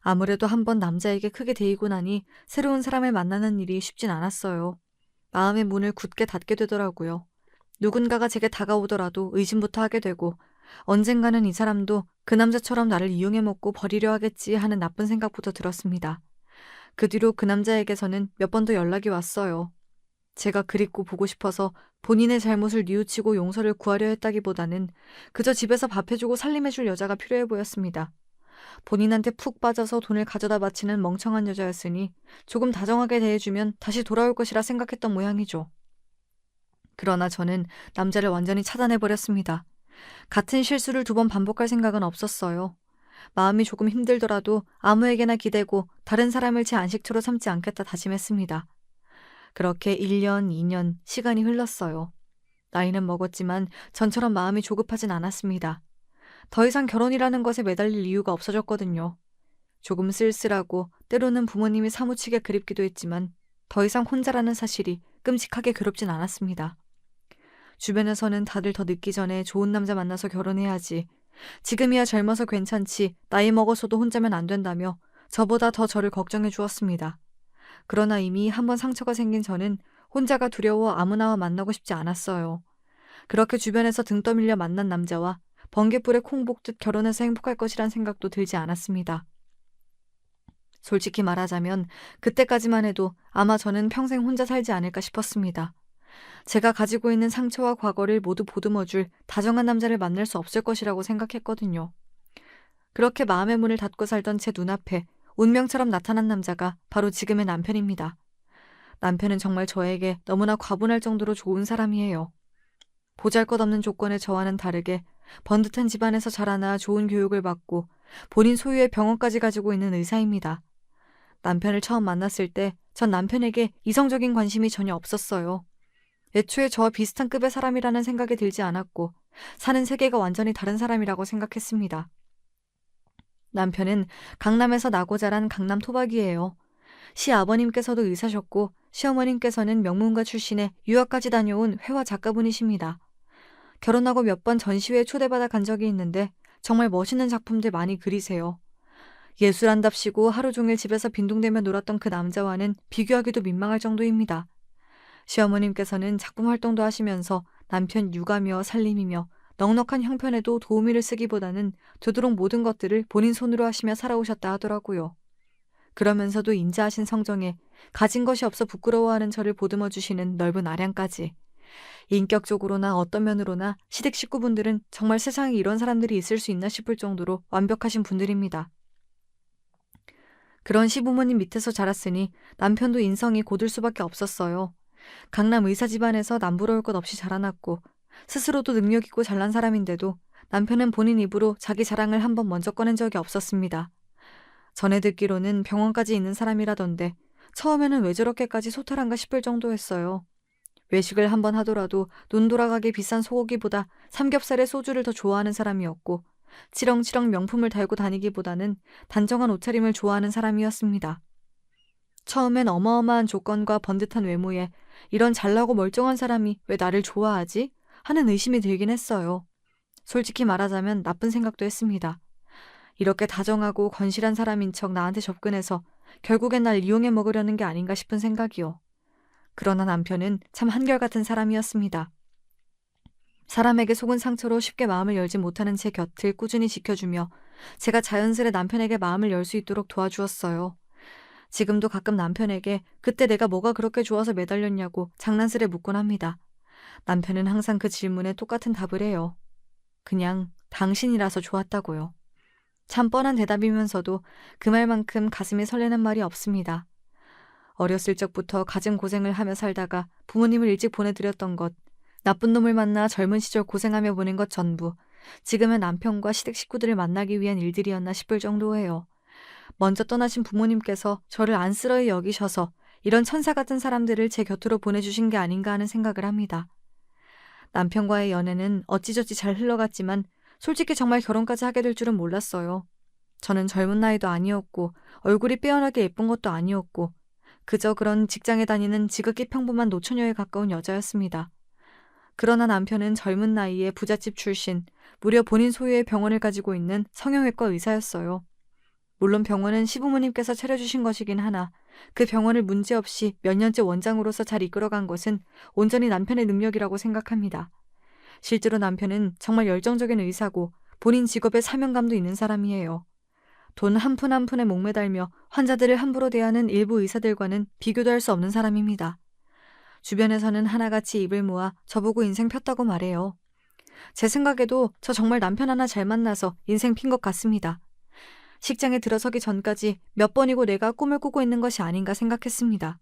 아무래도 한번 남자에게 크게 데이고 나니 새로운 사람을 만나는 일이 쉽진 않았어요. 마음의 문을 굳게 닫게 되더라고요. 누군가가 제게 다가오더라도 의심부터 하게 되고 언젠가는 이 사람도 그 남자처럼 나를 이용해 먹고 버리려 하겠지 하는 나쁜 생각부터 들었습니다. 그 뒤로 그 남자에게서는 몇 번 더 연락이 왔어요. 제가 그립고 보고 싶어서 본인의 잘못을 뉘우치고 용서를 구하려 했다기보다는 그저 집에서 밥 해주고 살림해줄 여자가 필요해 보였습니다. 본인한테 푹 빠져서 돈을 가져다 바치는 멍청한 여자였으니 조금 다정하게 대해주면 다시 돌아올 것이라 생각했던 모양이죠. 그러나 저는 남자를 완전히 차단해버렸습니다. 같은 실수를 2번 반복할 생각은 없었어요. 마음이 조금 힘들더라도 아무에게나 기대고 다른 사람을 제 안식처로 삼지 않겠다 다짐했습니다. 그렇게 1년, 2년 시간이 흘렀어요. 나이는 먹었지만 전처럼 마음이 조급하진 않았습니다. 더 이상 결혼이라는 것에 매달릴 이유가 없어졌거든요. 조금 쓸쓸하고 때로는 부모님이 사무치게 그립기도 했지만 더 이상 혼자라는 사실이 끔찍하게 괴롭진 않았습니다. 주변에서는 다들 더 늦기 전에 좋은 남자 만나서 결혼해야지. 지금이야 젊어서 괜찮지. 나이 먹어서도 혼자면 안 된다며 저보다 더 저를 걱정해 주었습니다. 그러나 이미 한번 상처가 생긴 저는 혼자가 두려워 아무나와 만나고 싶지 않았어요. 그렇게 주변에서 등 떠밀려 만난 남자와 번갯불에 콩 볶듯 결혼해서 행복할 것이란 생각도 들지 않았습니다. 솔직히 말하자면 그때까지만 해도 아마 저는 평생 혼자 살지 않을까 싶었습니다. 제가 가지고 있는 상처와 과거를 모두 보듬어줄 다정한 남자를 만날 수 없을 것이라고 생각했거든요. 그렇게 마음의 문을 닫고 살던 제 눈앞에 운명처럼 나타난 남자가 바로 지금의 남편입니다. 남편은 정말 저에게 너무나 과분할 정도로 좋은 사람이에요. 보잘것없는 조건의 저와는 다르게 번듯한 집안에서 자라나 좋은 교육을 받고 본인 소유의 병원까지 가지고 있는 의사입니다. 남편을 처음 만났을 때 전 남편에게 이성적인 관심이 전혀 없었어요. 애초에 저와 비슷한 급의 사람이라는 생각이 들지 않았고 사는 세계가 완전히 다른 사람이라고 생각했습니다. 남편은 강남에서 나고 자란 강남 토박이에요. 시아버님께서도 의사셨고 시어머님께서는 명문가 출신의 유학까지 다녀온 회화 작가분이십니다. 결혼하고 몇 번 전시회에 초대받아 간 적이 있는데 정말 멋있는 작품들 많이 그리세요. 예술한답시고 하루 종일 집에서 빈둥대며 놀았던 그 남자와는 비교하기도 민망할 정도입니다. 시어머님께서는 작품 활동도 하시면서 남편 육아며 살림이며 넉넉한 형편에도 도우미를 쓰기보다는 되도록 모든 것들을 본인 손으로 하시며 살아오셨다 하더라고요. 그러면서도 인자하신 성정에 가진 것이 없어 부끄러워하는 저를 보듬어 주시는 넓은 아량까지. 인격적으로나 어떤 면으로나 시댁 식구분들은 정말 세상에 이런 사람들이 있을 수 있나 싶을 정도로 완벽하신 분들입니다. 그런 시부모님 밑에서 자랐으니 남편도 인성이 고들 수밖에 없었어요. 강남 의사 집안에서 남부러울 것 없이 자라났고 스스로도 능력 있고 잘난 사람인데도 남편은 본인 입으로 자기 자랑을 한 번 먼저 꺼낸 적이 없었습니다. 전에 듣기로는 병원까지 있는 사람이라던데 처음에는 왜 저렇게까지 소탈한가 싶을 정도였어요. 외식을 한번 하더라도 눈 돌아가게 비싼 소고기보다 삼겹살에 소주를 더 좋아하는 사람이었고 치렁치렁 명품을 달고 다니기보다는 단정한 옷차림을 좋아하는 사람이었습니다. 처음엔 어마어마한 조건과 번듯한 외모에 이런 잘나고 멀쩡한 사람이 왜 나를 좋아하지? 하는 의심이 들긴 했어요. 솔직히 말하자면 나쁜 생각도 했습니다. 이렇게 다정하고 건실한 사람인 척 나한테 접근해서 결국엔 날 이용해 먹으려는 게 아닌가 싶은 생각이요. 그러나 남편은 참 한결같은 사람이었습니다. 사람에게 속은 상처로 쉽게 마음을 열지 못하는 제 곁을 꾸준히 지켜주며 제가 자연스레 남편에게 마음을 열 수 있도록 도와주었어요. 지금도 가끔 남편에게 그때 내가 뭐가 그렇게 좋아서 매달렸냐고 장난스레 묻곤 합니다. 남편은 항상 그 질문에 똑같은 답을 해요. 그냥 당신이라서 좋았다고요. 참 뻔한 대답이면서도 그 말만큼 가슴이 설레는 말이 없습니다. 어렸을 적부터 가진 고생을 하며 살다가 부모님을 일찍 보내드렸던 것, 나쁜 놈을 만나 젊은 시절 고생하며 보낸 것 전부 지금의 남편과 시댁 식구들을 만나기 위한 일들이었나 싶을 정도예요. 먼저 떠나신 부모님께서 저를 안쓰러이 여기셔서 이런 천사 같은 사람들을 제 곁으로 보내주신 게 아닌가 하는 생각을 합니다. 남편과의 연애는 어찌저찌 잘 흘러갔지만 솔직히 정말 결혼까지 하게 될 줄은 몰랐어요. 저는 젊은 나이도 아니었고 얼굴이 빼어나게 예쁜 것도 아니었고 그저 그런 직장에 다니는 지극히 평범한 노처녀에 가까운 여자였습니다. 그러나 남편은 젊은 나이에 부잣집 출신, 무려 본인 소유의 병원을 가지고 있는 성형외과 의사였어요. 물론 병원은 시부모님께서 차려주신 것이긴 하나 그 병원을 문제없이 몇 년째 원장으로서 잘 이끌어간 것은 온전히 남편의 능력이라고 생각합니다. 실제로 남편은 정말 열정적인 의사고 본인 직업에 사명감도 있는 사람이에요. 돈 한 푼 한 푼에 목매달며 환자들을 함부로 대하는 일부 의사들과는 비교도 할 수 없는 사람입니다. 주변에서는 하나같이 입을 모아 저보고 인생 폈다고 말해요. 제 생각에도 저 정말 남편 하나 잘 만나서 인생 핀 것 같습니다. 식장에 들어서기 전까지 몇 번이고 내가 꿈을 꾸고 있는 것이 아닌가 생각했습니다.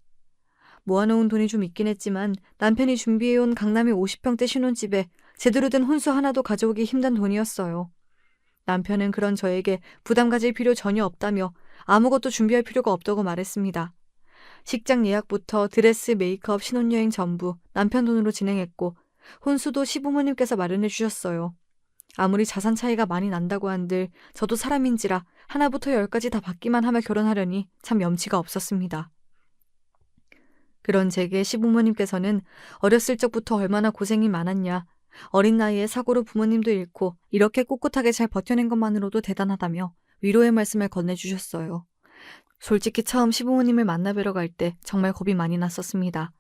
모아놓은 돈이 좀 있긴 했지만 남편이 준비해온 강남의 50평대 신혼집에 제대로 된 혼수 하나도 가져오기 힘든 돈이었어요. 남편은 그런 저에게 부담 가질 필요 전혀 없다며 아무것도 준비할 필요가 없다고 말했습니다. 식장 예약부터 드레스, 메이크업, 신혼여행 전부 남편 돈으로 진행했고 혼수도 시부모님께서 마련해 주셨어요. 아무리 자산 차이가 많이 난다고 한들 저도 사람인지라 하나부터 열까지 다 받기만 하며 결혼하려니 참 염치가 없었습니다. 그런 제게 시부모님께서는 어렸을 적부터 얼마나 고생이 많았냐, 어린 나이에 사고로 부모님도 잃고 이렇게 꿋꿋하게 잘 버텨낸 것만으로도 대단하다며 위로의 말씀을 건네주셨어요. 솔직히 처음 시부모님을 만나뵈러 갈 때 정말 겁이 많이 났었습니다.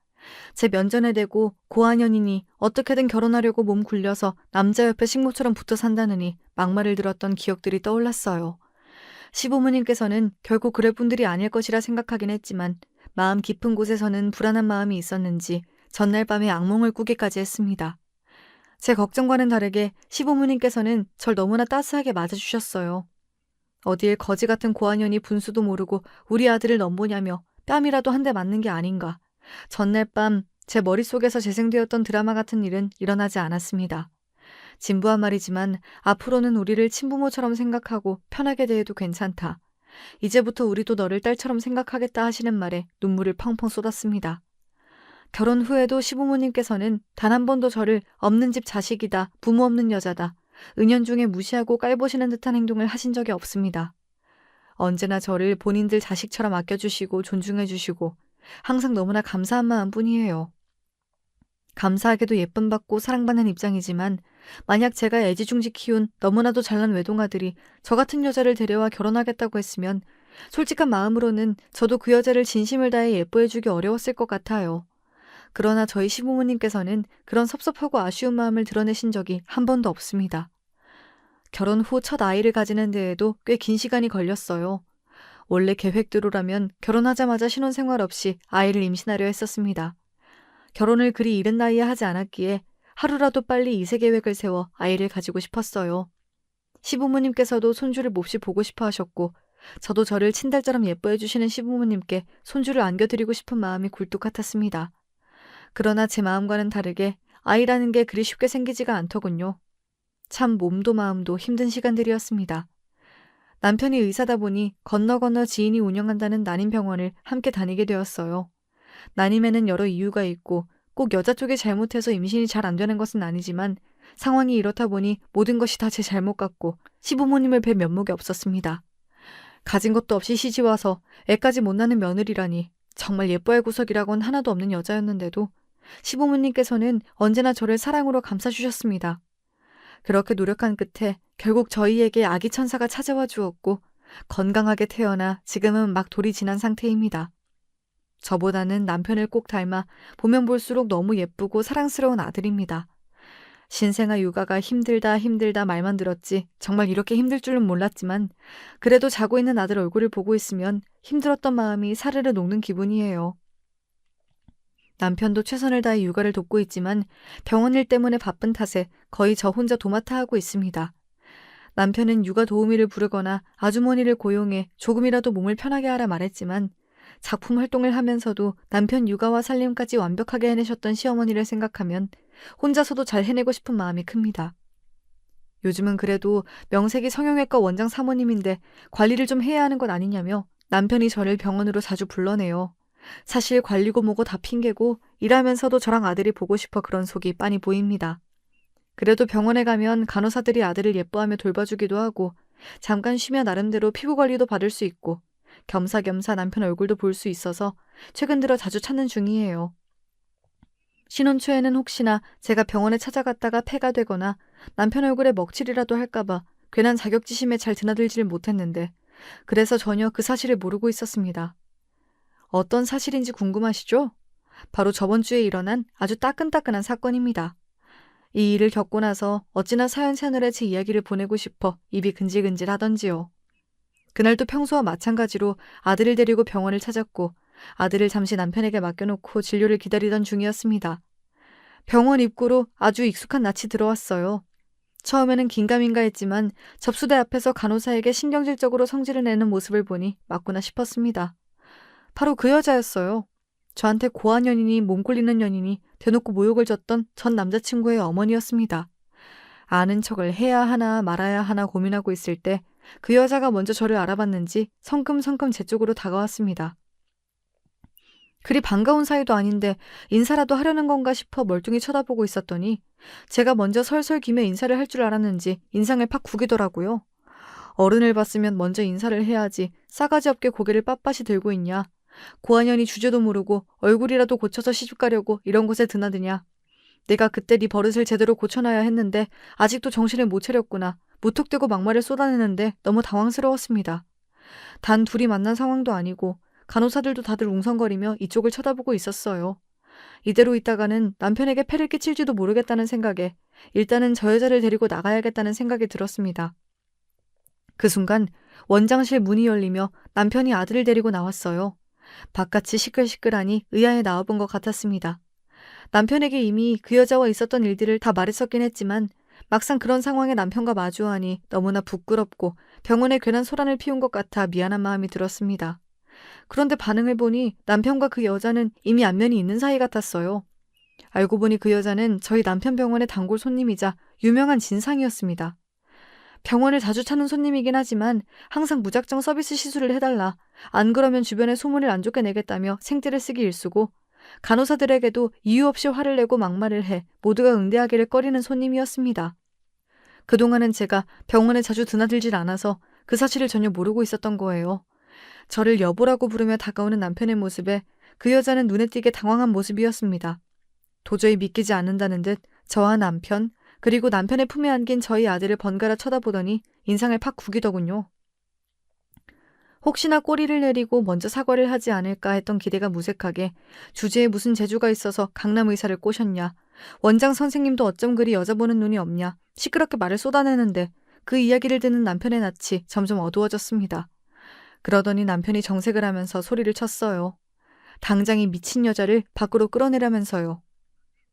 제 면전에 대고 고아년이니 어떻게든 결혼하려고 몸 굴려서 남자 옆에 식모처럼 붙어 산다느니 막말을 들었던 기억들이 떠올랐어요. 시부모님께서는 결국 그럴 분들이 아닐 것이라 생각하긴 했지만 마음 깊은 곳에서는 불안한 마음이 있었는지 전날 밤에 악몽을 꾸기까지 했습니다. 제 걱정과는 다르게 시부모님께서는 절 너무나 따스하게 맞아주셨어요. 어디에 거지 같은 고아년이 분수도 모르고 우리 아들을 넘보냐며 뺨이라도 한 대 맞는 게 아닌가. 전날 밤 제 머릿속에서 재생되었던 드라마 같은 일은 일어나지 않았습니다. 진부한 말이지만 앞으로는 우리를 친부모처럼 생각하고 편하게 대해도 괜찮다. 이제부터 우리도 너를 딸처럼 생각하겠다 하시는 말에 눈물을 펑펑 쏟았습니다. 결혼 후에도 시부모님께서는 단 한 번도 저를 없는 집 자식이다, 부모 없는 여자다, 은연중에 무시하고 깔보시는 듯한 행동을 하신 적이 없습니다. 언제나 저를 본인들 자식처럼 아껴주시고 존중해주시고 항상 너무나 감사한 마음뿐이에요. 감사하게도 예쁨 받고 사랑받는 입장이지만 만약 제가 애지중지 키운 너무나도 잘난 외동아들이 저 같은 여자를 데려와 결혼하겠다고 했으면 솔직한 마음으로는 저도 그 여자를 진심을 다해 예뻐해주기 어려웠을 것 같아요. 그러나 저희 시부모님께서는 그런 섭섭하고 아쉬운 마음을 드러내신 적이 한 번도 없습니다. 결혼 후 첫 아이를 가지는 데에도 꽤 긴 시간이 걸렸어요. 원래 계획대로라면 결혼하자마자 신혼생활 없이 아이를 임신하려 했었습니다. 결혼을 그리 이른 나이에 하지 않았기에 하루라도 빨리 이세 계획을 세워 아이를 가지고 싶었어요. 시부모님께서도 손주를 몹시 보고 싶어 하셨고 저도 저를 친달처럼 예뻐해 주시는 시부모님께 손주를 안겨드리고 싶은 마음이 굴뚝 같았습니다. 그러나 제 마음과는 다르게 아이라는 게 그리 쉽게 생기지가 않더군요. 참 몸도 마음도 힘든 시간들이었습니다. 남편이 의사다 보니 건너 지인이 운영한다는 난임병원을 함께 다니게 되었어요. 난임에는 여러 이유가 있고 꼭 여자 쪽이 잘못해서 임신이 잘 안 되는 것은 아니지만 상황이 이렇다 보니 모든 것이 다 제 잘못 같고 시부모님을 뵐 면목이 없었습니다. 가진 것도 없이 시집와서 애까지 못 낳는 며느리라니 정말 예뻐할 구석이라곤 하나도 없는 여자였는데도 시부모님께서는 언제나 저를 사랑으로 감싸주셨습니다. 그렇게 노력한 끝에 결국 저희에게 아기 천사가 찾아와 주었고 건강하게 태어나 지금은 막 돌이 지난 상태입니다. 저보다는 남편을 꼭 닮아 보면 볼수록 너무 예쁘고 사랑스러운 아들입니다. 신생아 육아가 힘들다 말만 들었지 정말 이렇게 힘들 줄은 몰랐지만 그래도 자고 있는 아들 얼굴을 보고 있으면 힘들었던 마음이 사르르 녹는 기분이에요. 남편도 최선을 다해 육아를 돕고 있지만 병원 일 때문에 바쁜 탓에 거의 저 혼자 도맡아 하고 있습니다. 남편은 육아 도우미를 부르거나 아주머니를 고용해 조금이라도 몸을 편하게 하라 말했지만 작품 활동을 하면서도 남편 육아와 살림까지 완벽하게 해내셨던 시어머니를 생각하면 혼자서도 잘 해내고 싶은 마음이 큽니다. 요즘은 그래도 명색이 성형외과 원장 사모님인데 관리를 좀 해야 하는 것 아니냐며 남편이 저를 병원으로 자주 불러내요. 사실 관리고 뭐고 다 핑계고 일하면서도 저랑 아들이 보고 싶어 그런 속이 빤히 보입니다. 그래도 병원에 가면 간호사들이 아들을 예뻐하며 돌봐주기도 하고 잠깐 쉬며 나름대로 피부 관리도 받을 수 있고 겸사겸사 남편 얼굴도 볼 수 있어서 최근 들어 자주 찾는 중이에요. 신혼 초에는 혹시나 제가 병원에 찾아갔다가 폐가 되거나 남편 얼굴에 먹칠이라도 할까봐 괜한 자격지심에 잘 드나들지를 못했는데 그래서 전혀 그 사실을 모르고 있었습니다. 어떤 사실인지 궁금하시죠? 바로 저번 주에 일어난 아주 따끈따끈한 사건입니다. 이 일을 겪고 나서 어찌나 사연 채널에 제 이야기를 보내고 싶어 입이 근질근질 하던지요. 그날도 평소와 마찬가지로 아들을 데리고 병원을 찾았고 아들을 잠시 남편에게 맡겨놓고 진료를 기다리던 중이었습니다. 병원 입구로 아주 익숙한 낯이 들어왔어요. 처음에는 긴가민가 했지만 접수대 앞에서 간호사에게 신경질적으로 성질을 내는 모습을 보니 맞구나 싶었습니다. 바로 그 여자였어요. 저한테 고한 연인이 몸굴리는 연인이 대놓고 모욕을 줬던 전 남자친구의 어머니였습니다. 아는 척을 해야 하나 말아야 하나 고민하고 있을 때 그 여자가 먼저 저를 알아봤는지 성큼성큼 제 쪽으로 다가왔습니다. 그리 반가운 사이도 아닌데 인사라도 하려는 건가 싶어 멀뚱히 쳐다보고 있었더니 제가 먼저 설설기며 인사를 할 줄 알았는지 인상을 팍 구기더라고요. 어른을 봤으면 먼저 인사를 해야지 싸가지 없게 고개를 빳빳이 들고 있냐. 고한연이 주제도 모르고 얼굴이라도 고쳐서 시집가려고 이런 곳에 드나드냐. 내가 그때 네 버릇을 제대로 고쳐놔야 했는데 아직도 정신을 못 차렸구나. 무턱대고 막말을 쏟아내는데 너무 당황스러웠습니다. 단 둘이 만난 상황도 아니고 간호사들도 다들 웅성거리며 이쪽을 쳐다보고 있었어요. 이대로 있다가는 남편에게 폐를 끼칠지도 모르겠다는 생각에 일단은 저 여자를 데리고 나가야겠다는 생각이 들었습니다. 그 순간 원장실 문이 열리며 남편이 아들을 데리고 나왔어요. 바깥이 시끌시끌하니 의아해 나와본 것 같았습니다. 남편에게 이미 그 여자와 있었던 일들을 다 말했었긴 했지만 막상 그런 상황에 남편과 마주하니 너무나 부끄럽고 병원에 괜한 소란을 피운 것 같아 미안한 마음이 들었습니다. 그런데 반응을 보니 남편과 그 여자는 이미 안면이 있는 사이 같았어요. 알고 보니 그 여자는 저희 남편 병원의 단골 손님이자 유명한 진상이었습니다. 병원을 자주 찾는 손님이긴 하지만 항상 무작정 서비스 시술을 해달라. 안 그러면 주변에 소문을 안 좋게 내겠다며 생떼를 쓰기 일쑤고 간호사들에게도 이유 없이 화를 내고 막말을 해 모두가 응대하기를 꺼리는 손님이었습니다. 그동안은 제가 병원에 자주 드나들질 않아서 그 사실을 전혀 모르고 있었던 거예요. 저를 여보라고 부르며 다가오는 남편의 모습에 그 여자는 눈에 띄게 당황한 모습이었습니다. 도저히 믿기지 않는다는 듯 저와 남편, 그리고 남편의 품에 안긴 저희 아들을 번갈아 쳐다보더니 인상을 팍 구기더군요. 혹시나 꼬리를 내리고 먼저 사과를 하지 않을까 했던 기대가 무색하게 주제에 무슨 재주가 있어서 강남 의사를 꼬셨냐. 원장 선생님도 어쩜 그리 여자 보는 눈이 없냐. 시끄럽게 말을 쏟아내는데 그 이야기를 듣는 남편의 낯이 점점 어두워졌습니다. 그러더니 남편이 정색을 하면서 소리를 쳤어요. 당장 이 미친 여자를 밖으로 끌어내라면서요.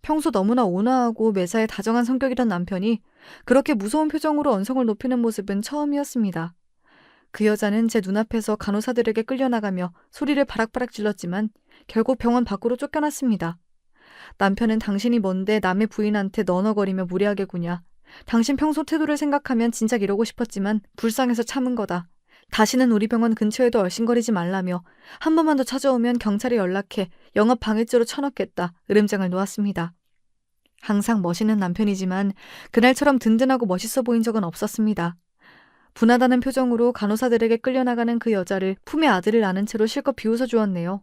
평소 너무나 온화하고 매사에 다정한 성격이던 남편이 그렇게 무서운 표정으로 언성을 높이는 모습은 처음이었습니다. 그 여자는 제 눈앞에서 간호사들에게 끌려나가며 소리를 바락바락 질렀지만 결국 병원 밖으로 쫓겨났습니다. 남편은 당신이 뭔데 남의 부인한테 너너거리며 무례하게 구냐. 당신 평소 태도를 생각하면 진작 이러고 싶었지만 불쌍해서 참은 거다. 다시는 우리 병원 근처에도 얼씬거리지 말라며 한 번만 더 찾아오면 경찰에 연락해 영업 방해죄로 쳐넣겠다. 으름장을 놓았습니다. 항상 멋있는 남편이지만 그날처럼 든든하고 멋있어 보인 적은 없었습니다. 분하다는 표정으로 간호사들에게 끌려나가는 그 여자를 품에 아들을 안은 채로 실컷 비웃어 주었네요.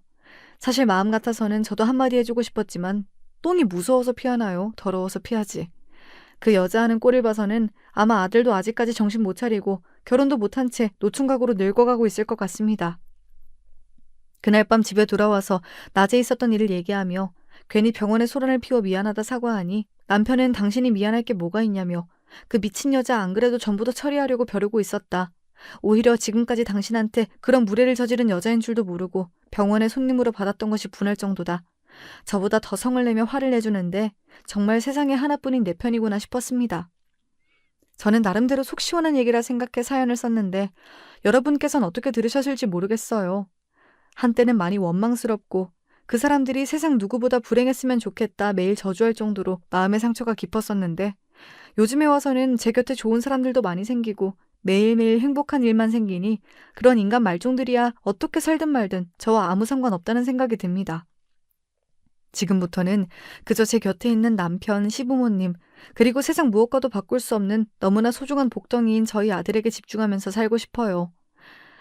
사실 마음 같아서는 저도 한마디 해주고 싶었지만 똥이 무서워서 피하나요? 더러워서 피하지. 그 여자하는 꼴을 봐서는 아마 아들도 아직까지 정신 못 차리고 결혼도 못한 채 노총각으로 늙어가고 있을 것 같습니다. 그날 밤 집에 돌아와서 낮에 있었던 일을 얘기하며 괜히 병원에 소란을 피워 미안하다 사과하니 남편은 당신이 미안할 게 뭐가 있냐며 그 미친 여자 안 그래도 전부 다 처리하려고 벼르고 있었다. 오히려 지금까지 당신한테 그런 무례를 저지른 여자인 줄도 모르고 병원에 손님으로 받았던 것이 분할 정도다. 저보다 더 성을 내며 화를 내주는데 정말 세상에 하나뿐인 내 편이구나 싶었습니다. 저는 나름대로 속 시원한 얘기라 생각해 사연을 썼는데 여러분께선 어떻게 들으셨을지 모르겠어요. 한때는 많이 원망스럽고 그 사람들이 세상 누구보다 불행했으면 좋겠다 매일 저주할 정도로 마음의 상처가 깊었었는데 요즘에 와서는 제 곁에 좋은 사람들도 많이 생기고 매일매일 행복한 일만 생기니 그런 인간 말종들이야 어떻게 살든 말든 저와 아무 상관없다는 생각이 듭니다. 지금부터는 그저 제 곁에 있는 남편, 시부모님, 그리고 세상 무엇과도 바꿀 수 없는 너무나 소중한 복덩이인 저희 아들에게 집중하면서 살고 싶어요.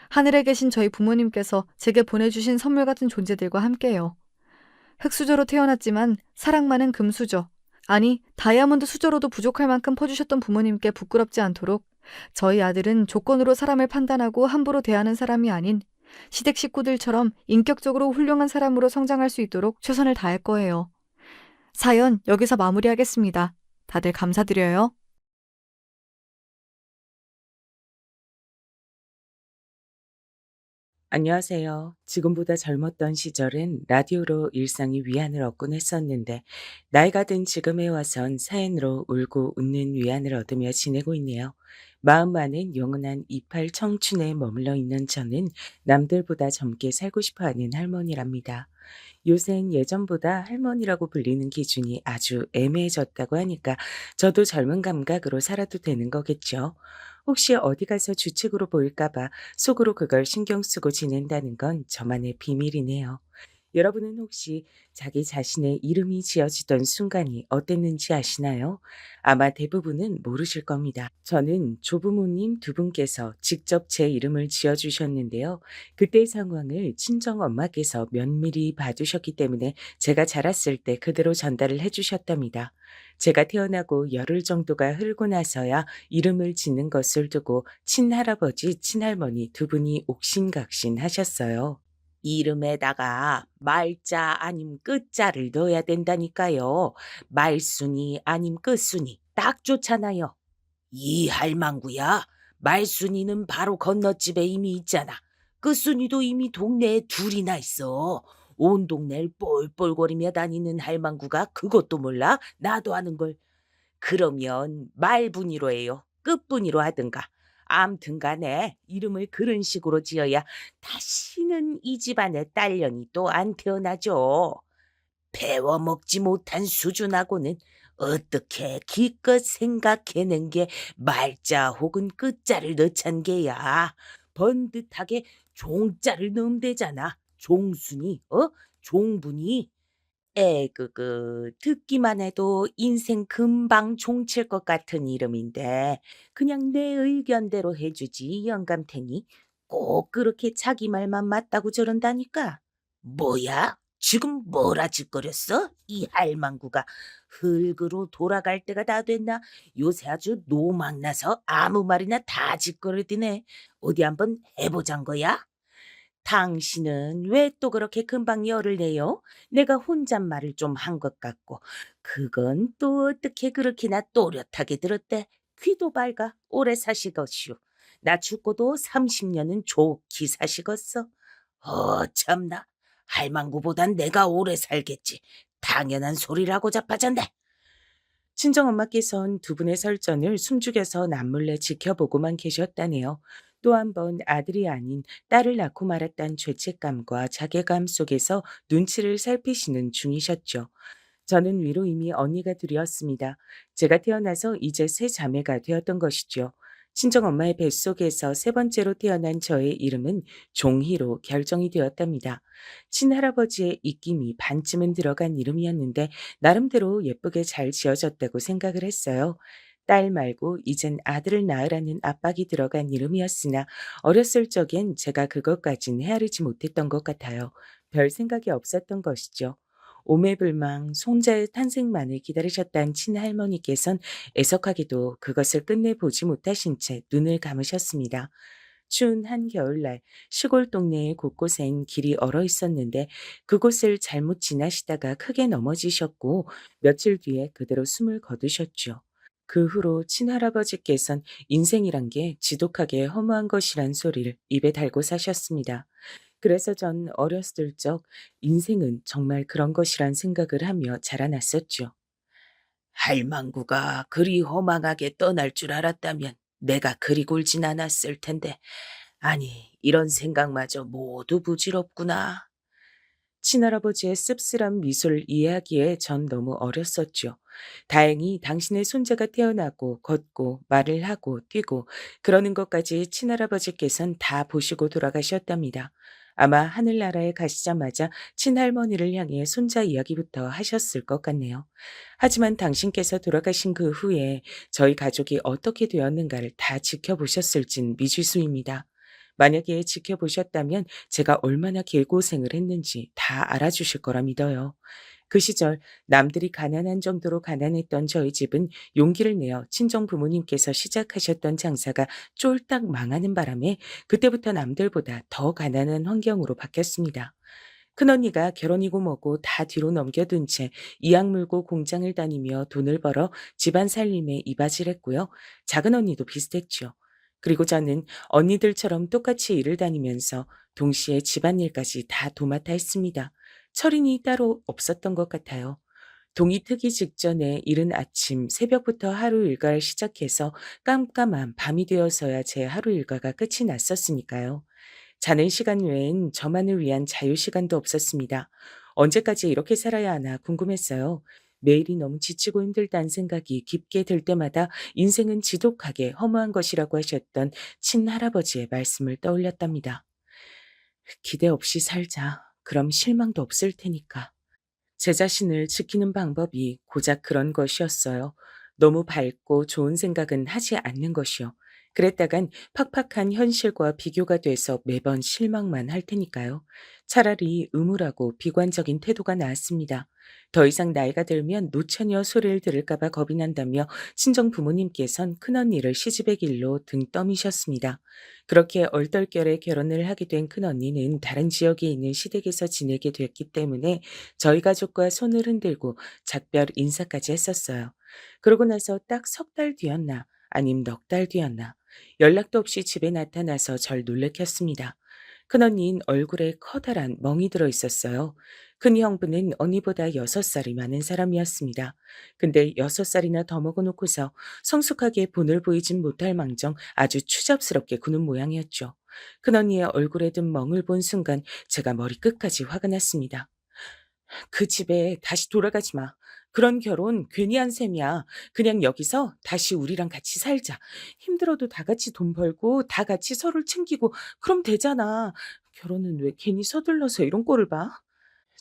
하늘에 계신 저희 부모님께서 제게 보내주신 선물 같은 존재들과 함께요. 흙수저로 태어났지만 사랑 많은 금수저, 아니 다이아몬드 수저로도 부족할 만큼 퍼주셨던 부모님께 부끄럽지 않도록 저희 아들은 조건으로 사람을 판단하고 함부로 대하는 사람이 아닌 시댁 식구들처럼 인격적으로 훌륭한 사람으로 성장할 수 있도록 최선을 다할 거예요. 사연 여기서 마무리하겠습니다. 다들 감사드려요. 안녕하세요. 지금보다 젊었던 시절은 라디오로 일상의 위안을 얻곤 했었는데, 나이가 든 지금에 와선 사연으로 울고 웃는 위안을 얻으며 지내고 있네요. 마음만은 영원한 28 청춘에 머물러 있는 저는 남들보다 젊게 살고 싶어 하는 할머니랍니다. 요샌 예전보다 할머니라고 불리는 기준이 아주 애매해졌다고 하니까 저도 젊은 감각으로 살아도 되는 거겠죠. 혹시 어디 가서 주책으로 보일까 봐 속으로 그걸 신경 쓰고 지낸다는 건 저만의 비밀이네요. 여러분은 혹시 자기 자신의 이름이 지어지던 순간이 어땠는지 아시나요? 아마 대부분은 모르실 겁니다. 저는 조부모님 두 분께서 직접 제 이름을 지어주셨는데요. 그때 상황을 친정 엄마께서 면밀히 봐두셨기 때문에 제가 자랐을 때 그대로 전달을 해주셨답니다. 제가 태어나고 열흘 정도가 흐르고 나서야 이름을 짓는 것을 두고 친할아버지, 친할머니 두 분이 옥신각신 하셨어요. 이름에다가 말자 아님 끝자를 넣어야 된다니까요. 말순이 아님 끝순이 딱 좋잖아요. 이 할망구야. 말순이는 바로 건너집에 이미 있잖아. 끝순이도 이미 동네에 둘이나 있어. 온 동네를 꼴꼴거리며 다니는 할망구가 그것도 몰라? 나도 아는 걸. 그러면 말분이로 해요. 끝분이로 하든가. 암튼 간에 이름을 그런 식으로 지어야 다시는 이 집안에 딸년이 또 안 태어나죠. 배워먹지 못한 수준하고는 어떻게 기껏 생각해낸 게 말자 혹은 끝자를 넣잔 게야. 번듯하게 종자를 넣으면 되잖아. 종순이, 종분이. 듣기만 해도 인생 금방 종칠 것 같은 이름인데 그냥 내 의견대로 해주지 영감탱이. 꼭 그렇게 자기 말만 맞다고 저런다니까. 뭐야? 지금 뭐라 짓거렸어? 이 할망구가 흙으로 돌아갈 때가 다 됐나? 요새 아주 노망나서 아무 말이나 다 짓거리네. 어디 한번 해보잔 거야? 당신은 왜 또 그렇게 금방 열을 내요? 내가 혼잣말을 좀 한 것 같고 그건 또 어떻게 그렇게나 또렷하게 들었대? 귀도 밝아 오래 사시겄슈. 나 죽고도 30년은 좋게 사시겄어. 참나. 할망구보단 내가 오래 살겠지. 당연한 소리라고 자빠졌네. 친정엄마께선 두 분의 설전을 숨죽여서 남몰래 지켜보고만 계셨다네요. 또 한 번 아들이 아닌 딸을 낳고 말았단 죄책감과 자괴감 속에서 눈치를 살피시는 중이셨죠. 저는 위로 이미 언니가 둘이었습니다. 제가 태어나서 이제 세 자매가 되었던 것이죠. 친정엄마의 뱃속에서 세 번째로 태어난 저의 이름은 종희로 결정이 되었답니다. 친할아버지의 입김이 반쯤은 들어간 이름이었는데 나름대로 예쁘게 잘 지어졌다고 생각을 했어요. 딸 말고 이젠 아들을 낳으라는 압박이 들어간 이름이었으나 어렸을 적엔 제가 그것까진 헤아리지 못했던 것 같아요. 별 생각이 없었던 것이죠. 오매불망 손자의 탄생만을 기다리셨던 친할머니께선 애석하게도 그것을 끝내 보지 못하신 채 눈을 감으셨습니다. 추운 한겨울날 시골 동네의 곳곳엔 길이 얼어 있었는데 그곳을 잘못 지나시다가 크게 넘어지셨고 며칠 뒤에 그대로 숨을 거두셨죠. 그 후로 친할아버지께선 인생이란 게 지독하게 허무한 것이란 소리를 입에 달고 사셨습니다. 그래서 전 어렸을 적 인생은 정말 그런 것이란 생각을 하며 자라났었죠. 할망구가 그리 허망하게 떠날 줄 알았다면 내가 그리 굴진 않았을 텐데. 아니, 이런 생각마저 모두 부질없구나. 친할아버지의 씁쓸한 미소를 이해하기에 전 너무 어렸었죠. 다행히 당신의 손자가 태어나고 걷고 말을 하고 뛰고 그러는 것까지 친할아버지께선 다 보시고 돌아가셨답니다. 아마 하늘나라에 가시자마자 친할머니를 향해 손자 이야기부터 하셨을 것 같네요. 하지만 당신께서 돌아가신 그 후에 저희 가족이 어떻게 되었는가를 다 지켜보셨을진 미지수입니다. 만약에 지켜보셨다면 제가 얼마나 개고생을 했는지 다 알아주실 거라 믿어요. 그 시절 남들이 가난한 정도로 가난했던 저희 집은 용기를 내어 친정 부모님께서 시작하셨던 장사가 쫄딱 망하는 바람에 그때부터 남들보다 더 가난한 환경으로 바뀌었습니다. 큰언니가 결혼이고 뭐고 다 뒤로 넘겨둔 채 이악 물고 공장을 다니며 돈을 벌어 집안 살림에 이바지했고요. 작은 언니도 비슷했죠. 그리고 저는 언니들처럼 똑같이 일을 다니면서 동시에 집안일까지 다 도맡아 했습니다. 철인이 따로 없었던 것 같아요. 동이 트기 직전에 이른 아침 새벽부터 하루 일과를 시작해서 깜깜한 밤이 되어서야 제 하루 일과가 끝이 났었으니까요. 자는 시간 외엔 저만을 위한 자유 시간도 없었습니다. 언제까지 이렇게 살아야 하나 궁금했어요. 매일이 너무 지치고 힘들다는 생각이 깊게 들 때마다 인생은 지독하게 허무한 것이라고 하셨던 친할아버지의 말씀을 떠올렸답니다. 기대 없이 살자. 그럼 실망도 없을 테니까. 제 자신을 지키는 방법이 고작 그런 것이었어요. 너무 밝고 좋은 생각은 하지 않는 것이요. 그랬다간 팍팍한 현실과 비교가 돼서 매번 실망만 할 테니까요. 차라리 음울하고 비관적인 태도가 나았습니다. 더 이상 나이가 들면 노처녀 소리를 들을까봐 겁이 난다며 친정 부모님께선 큰언니를 시집의 길로 등 떠미셨습니다. 그렇게 얼떨결에 결혼을 하게 된 큰언니는 다른 지역에 있는 시댁에서 지내게 됐기 때문에 저희 가족과 손을 흔들고 작별 인사까지 했었어요. 그러고 나서 딱 석 달 뒤였나 아님 넉 달 뒤였나 연락도 없이 집에 나타나서 절 놀래켰습니다. 큰언니는 얼굴에 커다란 멍이 들어 있었어요. 큰 형부는 언니보다 6살이 많은 사람이었습니다. 근데 6살이나 더 먹어놓고서 성숙하게 본을 보이진 못할 망정 아주 추잡스럽게 구는 모양이었죠. 큰언니의 얼굴에 든 멍을 본 순간 제가 머리끝까지 화가 났습니다. 그 집에 다시 돌아가지 마. 그런 결혼 괜히 한 셈이야. 그냥 여기서 다시 우리랑 같이 살자. 힘들어도 다 같이 돈 벌고 다 같이 서로를 챙기고 그럼 되잖아. 결혼은 왜 괜히 서둘러서 이런 꼴을 봐?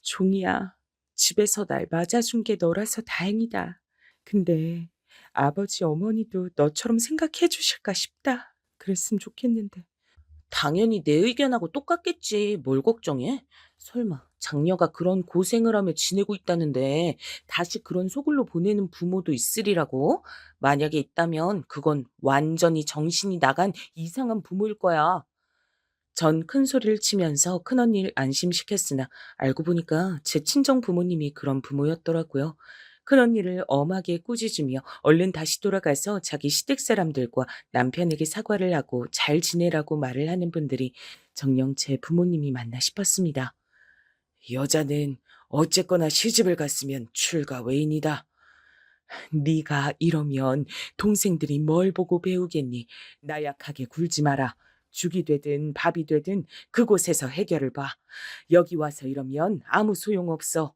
종이야. 집에서 날 맞아준 게 너라서 다행이다. 근데 아버지 어머니도 너처럼 생각해 주실까 싶다. 그랬으면 좋겠는데. 당연히 내 의견하고 똑같겠지. 뭘 걱정해? 설마 장녀가 그런 고생을 하며 지내고 있다는데 다시 그런 소굴로 보내는 부모도 있으리라고? 만약에 있다면 그건 완전히 정신이 나간 이상한 부모일 거야. 전 큰 소리를 치면서 큰언니를 안심시켰으나 알고 보니까 제 친정 부모님이 그런 부모였더라고요. 큰언니를 엄하게 꾸짖으며 얼른 다시 돌아가서 자기 시댁 사람들과 남편에게 사과를 하고 잘 지내라고 말을 하는 분들이 정녕 제 부모님이 맞나 싶었습니다. 여자는 어쨌거나 시집을 갔으면 출가 외인이다. 네가 이러면 동생들이 뭘 보고 배우겠니? 나약하게 굴지 마라. 죽이 되든 밥이 되든 그곳에서 해결을 봐. 여기 와서 이러면 아무 소용없어.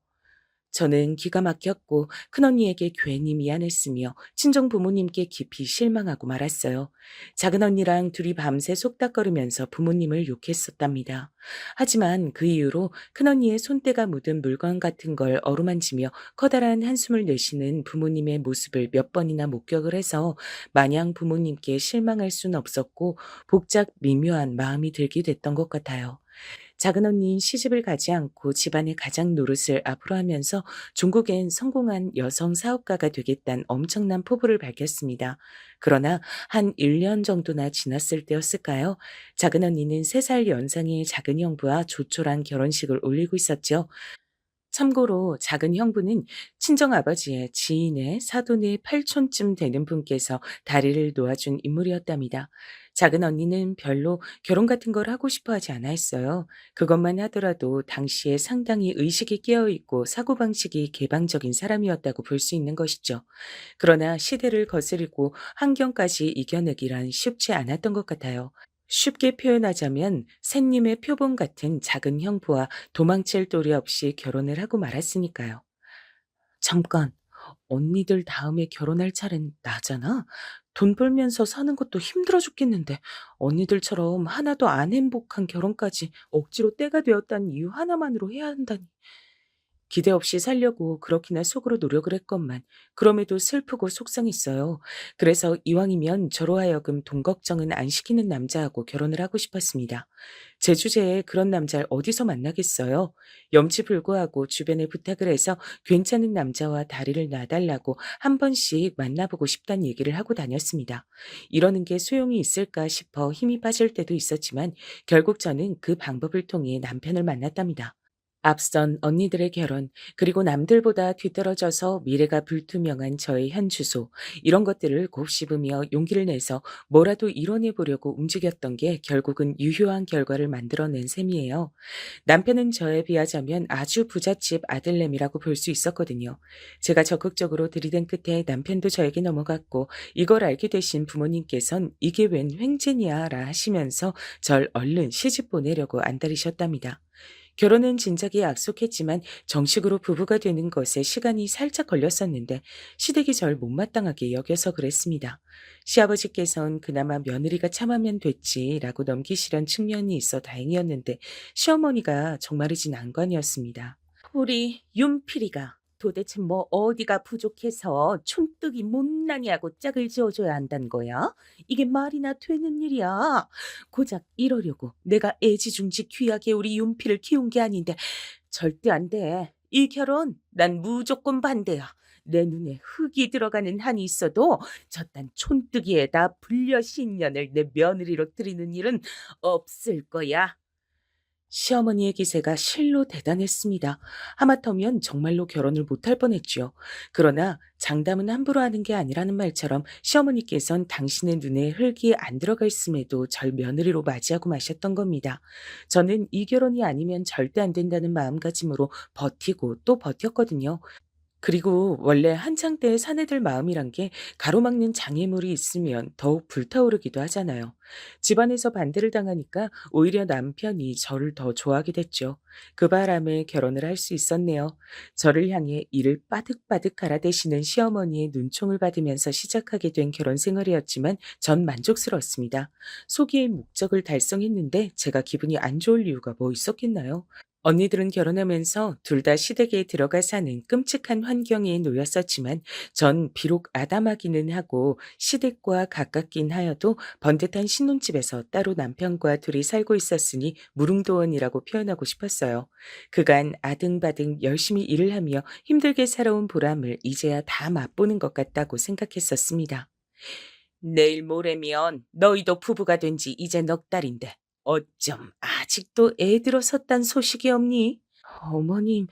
저는 기가 막혔고 큰언니에게 괜히 미안했으며 친정 부모님께 깊이 실망하고 말았어요. 작은 언니랑 둘이 밤새 속닥거리면서 부모님을 욕했었답니다. 하지만 그 이후로 큰언니의 손때가 묻은 물건 같은 걸 어루만지며 커다란 한숨을 내쉬는 부모님의 모습을 몇 번이나 목격을 해서 마냥 부모님께 실망할 순 없었고 복잡 미묘한 마음이 들게 됐던 것 같아요. 작은 언니인 시집을 가지 않고 집안의 가장 노릇을 앞으로 하면서 종국엔 성공한 여성 사업가가 되겠다는 엄청난 포부를 밝혔습니다. 그러나 한 1년 정도나 지났을 때였을까요? 작은 언니는 3살 연상의 작은 형부와 조촐한 결혼식을 올리고 있었죠. 참고로 작은 형부는 친정아버지의 지인의 사돈의 팔촌쯤 되는 분께서 다리를 놓아준 인물이었답니다. 작은 언니는 별로 결혼 같은 걸 하고 싶어 하지 않아 했어요. 그것만 하더라도 당시에 상당히 의식이 깨어있고 사고방식이 개방적인 사람이었다고 볼 수 있는 것이죠. 그러나 시대를 거스르고 환경까지 이겨내기란 쉽지 않았던 것 같아요. 쉽게 표현하자면 샌님의 표본 같은 작은 형부와 도망칠 도리 없이 결혼을 하고 말았으니까요. 잠깐, 언니들 다음에 결혼할 차례는 나잖아? 돈 벌면서 사는 것도 힘들어 죽겠는데 언니들처럼 하나도 안 행복한 결혼까지 억지로 때가 되었다는 이유 하나만으로 해야 한다니. 기대 없이 살려고 그렇게나 속으로 노력을 했건만 그럼에도 슬프고 속상했어요. 그래서 이왕이면 저로 하여금 돈 걱정은 안 시키는 남자하고 결혼을 하고 싶었습니다. 제 주제에 그런 남자를 어디서 만나겠어요? 염치불구하고 주변에 부탁을 해서 괜찮은 남자와 다리를 놔달라고 한 번씩 만나보고 싶다는 얘기를 하고 다녔습니다. 이러는 게 소용이 있을까 싶어 힘이 빠질 때도 있었지만 결국 저는 그 방법을 통해 남편을 만났답니다. 앞선 언니들의 결혼, 그리고 남들보다 뒤떨어져서 미래가 불투명한 저의 현 주소, 이런 것들을 곱씹으며 용기를 내서 뭐라도 이뤄내 보려고 움직였던 게 결국은 유효한 결과를 만들어낸 셈이에요. 남편은 저에 비하자면 아주 부잣집 아들내미라고 볼 수 있었거든요. 제가 적극적으로 들이댄 끝에 남편도 저에게 넘어갔고 이걸 알게 되신 부모님께선 이게 웬 횡재냐라 하시면서 절 얼른 시집 보내려고 안달이셨답니다. 결혼은 진작에 약속했지만 정식으로 부부가 되는 것에 시간이 살짝 걸렸었는데 시댁이 절 못마땅하게 여겨서 그랬습니다. 시아버지께선 그나마 며느리가 참으면 됐지라고 넘기시던 측면이 있어 다행이었는데 시어머니가 정말이지 난관이었습니다. 우리 윤필이가 도대체 뭐 어디가 부족해서 촌뜨기 못나냐고 짝을 지어줘야 한다는 거야? 이게 말이나 되는 일이야. 고작 이러려고 내가 애지중지 귀하게 우리 윤필을 키운 게 아닌데 절대 안 돼. 이 결혼 난 무조건 반대야. 내 눈에 흙이 들어가는 한이 있어도 저딴 촌뜨기에다 불려신년을 내 며느리로 들이는 일은 없을 거야. 시어머니의 기세가 실로 대단했습니다. 하마터면 정말로 결혼을 못할 뻔했지요. 그러나 장담은 함부로 하는 게 아니라는 말처럼 시어머니께선 당신의 눈에 흙이 안 들어가 있음에도 절 며느리로 맞이하고 마셨던 겁니다. 저는 이 결혼이 아니면 절대 안 된다는 마음가짐으로 버티고 또 버텼거든요. 그리고 원래 한창 때 사내들 마음이란 게 가로막는 장애물이 있으면 더욱 불타오르기도 하잖아요. 집안에서 반대를 당하니까 오히려 남편이 저를 더 좋아하게 됐죠. 그 바람에 결혼을 할 수 있었네요. 저를 향해 이를 빠득빠득 갈아대시는 시어머니의 눈총을 받으면서 시작하게 된 결혼 생활이었지만 전 만족스러웠습니다. 소기의 목적을 달성했는데 제가 기분이 안 좋을 이유가 뭐 있었겠나요? 언니들은 결혼하면서 둘 다 시댁에 들어가 사는 끔찍한 환경에 놓였었지만 전 비록 아담하기는 하고 시댁과 가깝긴 하여도 번듯한 신혼집에서 따로 남편과 둘이 살고 있었으니 무릉도원이라고 표현하고 싶었어요. 그간 아등바등 열심히 일을 하며 힘들게 살아온 보람을 이제야 다 맛보는 것 같다고 생각했었습니다. 내일 모레면 너희도 부부가 된지 이제 넉 달인데 어쩜 아직도 애 들어섰단 소식이 없니? 어머님,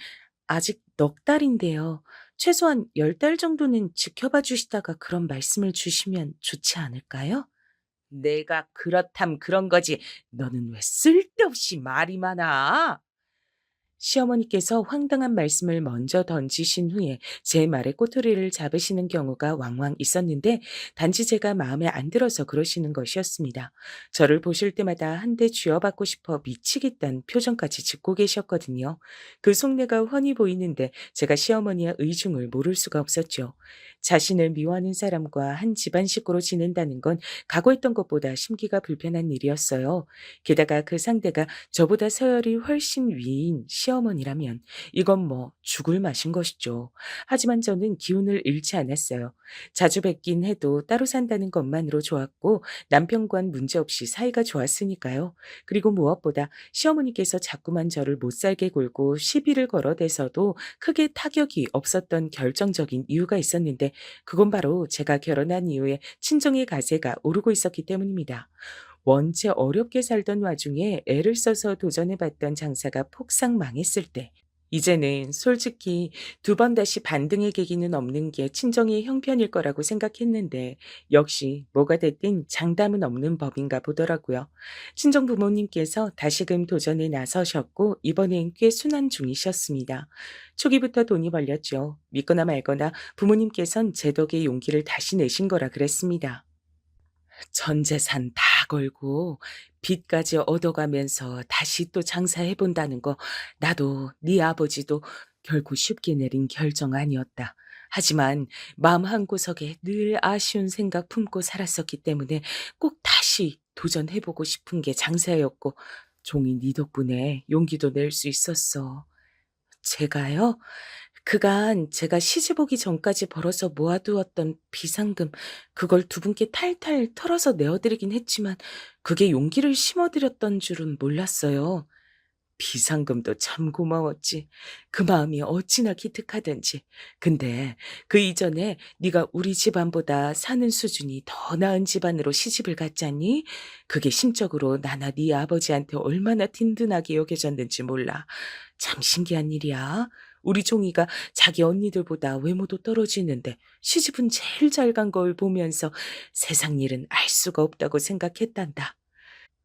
아직 넉 달인데요. 최소한 10달 정도는 지켜봐 주시다가 그런 말씀을 주시면 좋지 않을까요? 내가 그렇담 그런 거지. 너는 왜 쓸데없이 말이 많아? 시어머니께서 황당한 말씀을 먼저 던지신 후에 제 말에 꼬투리를 잡으시는 경우가 왕왕 있었는데 단지 제가 마음에 안 들어서 그러시는 것이었습니다. 저를 보실 때마다 한 대 쥐어받고 싶어 미치겠다는 표정까지 짓고 계셨거든요. 그 속내가 훤히 보이는데 제가 시어머니의 의중을 모를 수가 없었죠. 자신을 미워하는 사람과 한 집안 식구로 지낸다는 건 각오했던 것보다 심기가 불편한 일이었어요. 게다가 그 상대가 저보다 서열이 훨씬 위인 시어머니라면 이건 뭐 죽을 맛인 것이죠. 하지만 저는 기운을 잃지 않았어요. 자주 뵙긴 해도 따로 산다는 것만으로 좋았고 남편과는 문제없이 사이가 좋았으니까요. 그리고 무엇보다 시어머니께서 자꾸만 저를 못살게 굴고 시비를 걸어대서도 크게 타격이 없었던 결정적인 이유가 있었는데 그건 바로 제가 결혼한 이후에 친정의 가세가 오르고 있었기 때문입니다. 원체 어렵게 살던 와중에 애를 써서 도전해봤던 장사가 폭삭 망했을 때, 이제는 솔직히 두 번 다시 반등의 계기는 없는 게 친정의 형편일 거라고 생각했는데, 역시 뭐가 됐든 장담은 없는 법인가 보더라고요. 친정 부모님께서 다시금 도전에 나서셨고, 이번엔 꽤 순한 중이셨습니다. 초기부터 돈이 벌렸죠. 믿거나 말거나 부모님께선 제 덕에 용기를 다시 내신 거라 그랬습니다. 전 재산 다 걸고 빚까지 얻어가면서 다시 또 장사해 본다는 거 나도 네 아버지도 결코 쉽게 내린 결정 아니었다. 하지만 마음 한구석에 늘 아쉬운 생각 품고 살았었기 때문에 꼭 다시 도전해 보고 싶은 게 장사였고 종이 네 덕분에 용기도 낼 수 있었어. 제가요? 그간 제가 시집 오기 전까지 벌어서 모아두었던 비상금, 그걸 두 분께 탈탈 털어서 내어드리긴 했지만, 그게 용기를 심어드렸던 줄은 몰랐어요. 비상금도 참 고마웠지. 그 마음이 어찌나 기특하던지. 근데 그 이전에 네가 우리 집안보다 사는 수준이 더 나은 집안으로 시집을 갔잖니? 그게 심적으로 나나 네 아버지한테 얼마나 든든하게 여겨졌는지 몰라. 참 신기한 일이야. 우리 종이가 자기 언니들보다 외모도 떨어지는데 시집은 제일 잘 간 걸 보면서 세상 일은 알 수가 없다고 생각했단다.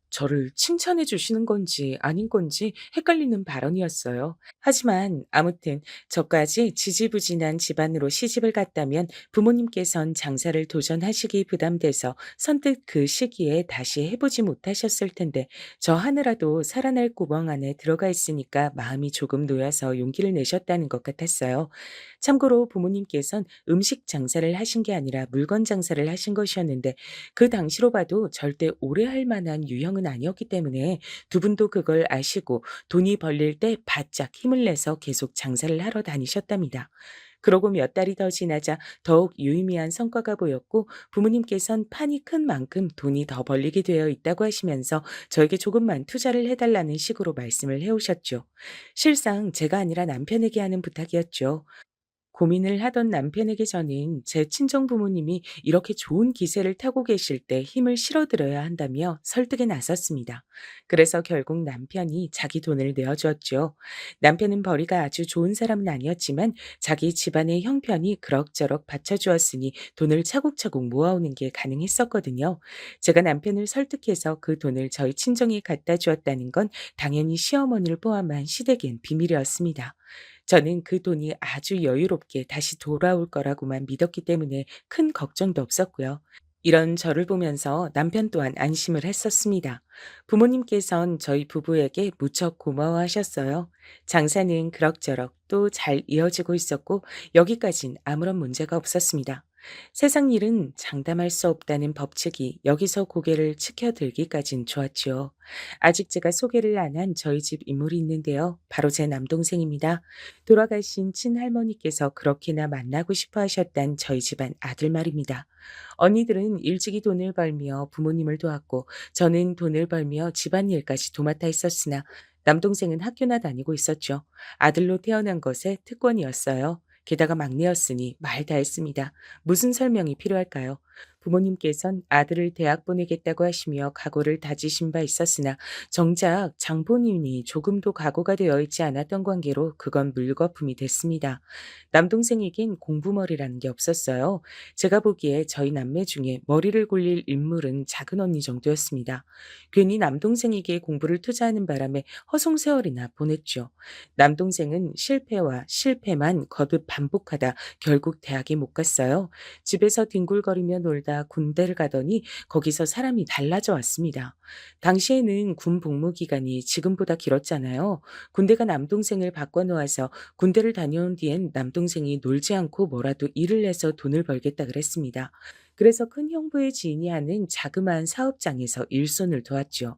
저를 칭찬해 주시는 건지 아닌 건지 헷갈리는 발언이었어요. 하지만 아무튼 저까지 지지부진한 집안으로 시집을 갔다면 부모님께선 장사를 도전하시기 부담돼서 선뜻 그 시기에 다시 해보지 못하셨을 텐데 저 하느라도 살아날 구멍 안에 들어가 있으니까 마음이 조금 놓여서 용기를 내셨다는 것 같았어요. 참고로 부모님께선 음식 장사를 하신 게 아니라 물건 장사를 하신 것이었는데 그 당시로 봐도 절대 오래 할 만한 유형은 아니었기 때문에 두 분도 그걸 아시고 돈이 벌릴 때 바짝 힘을 내서 계속 장사를 하러 다니셨답니다. 그러고 몇 달이 더 지나자 더욱 유의미한 성과가 보였고 부모님께선 판이 큰 만큼 돈이 더 벌리게 되어 있다고 하시면서 저에게 조금만 투자를 해달라는 식으로 말씀을 해오셨죠. 실상 제가 아니라 남편에게 하는 부탁이었죠. 고민을 하던 남편에게 저는 제 친정 부모님이 이렇게 좋은 기세를 타고 계실 때 힘을 실어드려야 한다며 설득에 나섰습니다. 그래서 결국 남편이 자기 돈을 내어주었죠. 남편은 벌이가 아주 좋은 사람은 아니었지만 자기 집안의 형편이 그럭저럭 받쳐주었으니 돈을 차곡차곡 모아오는 게 가능했었거든요. 제가 남편을 설득해서 그 돈을 저희 친정에 갖다 주었다는 건 당연히 시어머니를 포함한 시댁엔 비밀이었습니다. 저는 그 돈이 아주 여유롭게 다시 돌아올 거라고만 믿었기 때문에 큰 걱정도 없었고요. 이런 저를 보면서 남편 또한 안심을 했었습니다. 부모님께선 저희 부부에게 무척 고마워하셨어요. 장사는 그럭저럭 또 잘 이어지고 있었고 여기까진 아무런 문제가 없었습니다. 세상 일은 장담할 수 없다는 법칙이 여기서 고개를 치켜들기까진 좋았지요. 아직 제가 소개를 안 한 저희 집 인물이 있는데요. 바로 제 남동생입니다. 돌아가신 친할머니께서 그렇게나 만나고 싶어 하셨단 저희 집안 아들 말입니다. 언니들은 일찍이 돈을 벌며 부모님을 도왔고 저는 돈을 벌며 집안일까지 도맡아 했었으나 남동생은 학교나 다니고 있었죠. 아들로 태어난 것에 특권이었어요. 게다가 막내였으니 말 다 했습니다. 무슨 설명이 필요할까요? 부모님께선 아들을 대학 보내겠다고 하시며 각오를 다지신 바 있었으나 정작 장본인이 조금도 각오가 되어 있지 않았던 관계로 그건 물거품이 됐습니다. 남동생에겐 공부머리라는 게 없었어요. 제가 보기에 저희 남매 중에 머리를 굴릴 인물은 작은 언니 정도였습니다. 괜히 남동생에게 공부를 투자하는 바람에 허송세월이나 보냈죠. 남동생은 실패와 실패만 거듭 반복하다 결국 대학에 못 갔어요. 집에서 뒹굴거리며 놀다 군대를 가더니 거기서 사람이 달라져 왔습니다. 당시에는 군 복무 기간이 지금보다 길었잖아요. 군대가 남동생을 바꿔놓아서 군대를 다녀온 뒤엔 남동생이 놀지 않고 뭐라도 일을 해서 돈을 벌겠다 그랬습니다. 그래서 큰 형부의 지인이 하는 자그마한 사업장에서 일손을 도왔죠.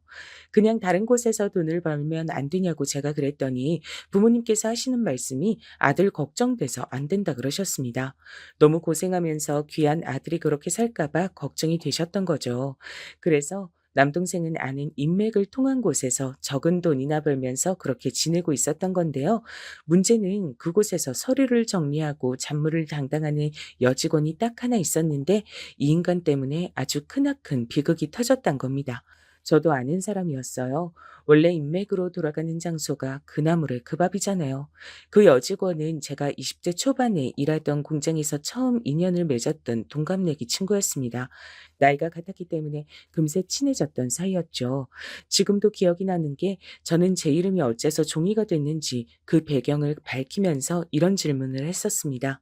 그냥 다른 곳에서 돈을 벌면 안 되냐고 제가 그랬더니 부모님께서 하시는 말씀이 아들 걱정돼서 안 된다 그러셨습니다. 너무 고생하면서 귀한 아들이 그렇게 살까봐 걱정이 되셨던 거죠. 그래서 남동생은 아는 인맥을 통한 곳에서 적은 돈이나 벌면서 그렇게 지내고 있었던 건데요. 문제는 그곳에서 서류를 정리하고 잡무를 담당하는 여직원이 딱 하나 있었는데 이 인간 때문에 아주 크나큰 비극이 터졌단 겁니다. 저도 아는 사람이었어요. 원래 인맥으로 돌아가는 장소가 그나물의 그 밥이잖아요. 그 여직원은 제가 20대 초반에 일하던 공장에서 처음 인연을 맺었던 동갑내기 친구였습니다. 나이가 같았기 때문에 금세 친해졌던 사이였죠. 지금도 기억이 나는 게 저는 제 이름이 어째서 종이가 됐는지 그 배경을 밝히면서 이런 질문을 했었습니다.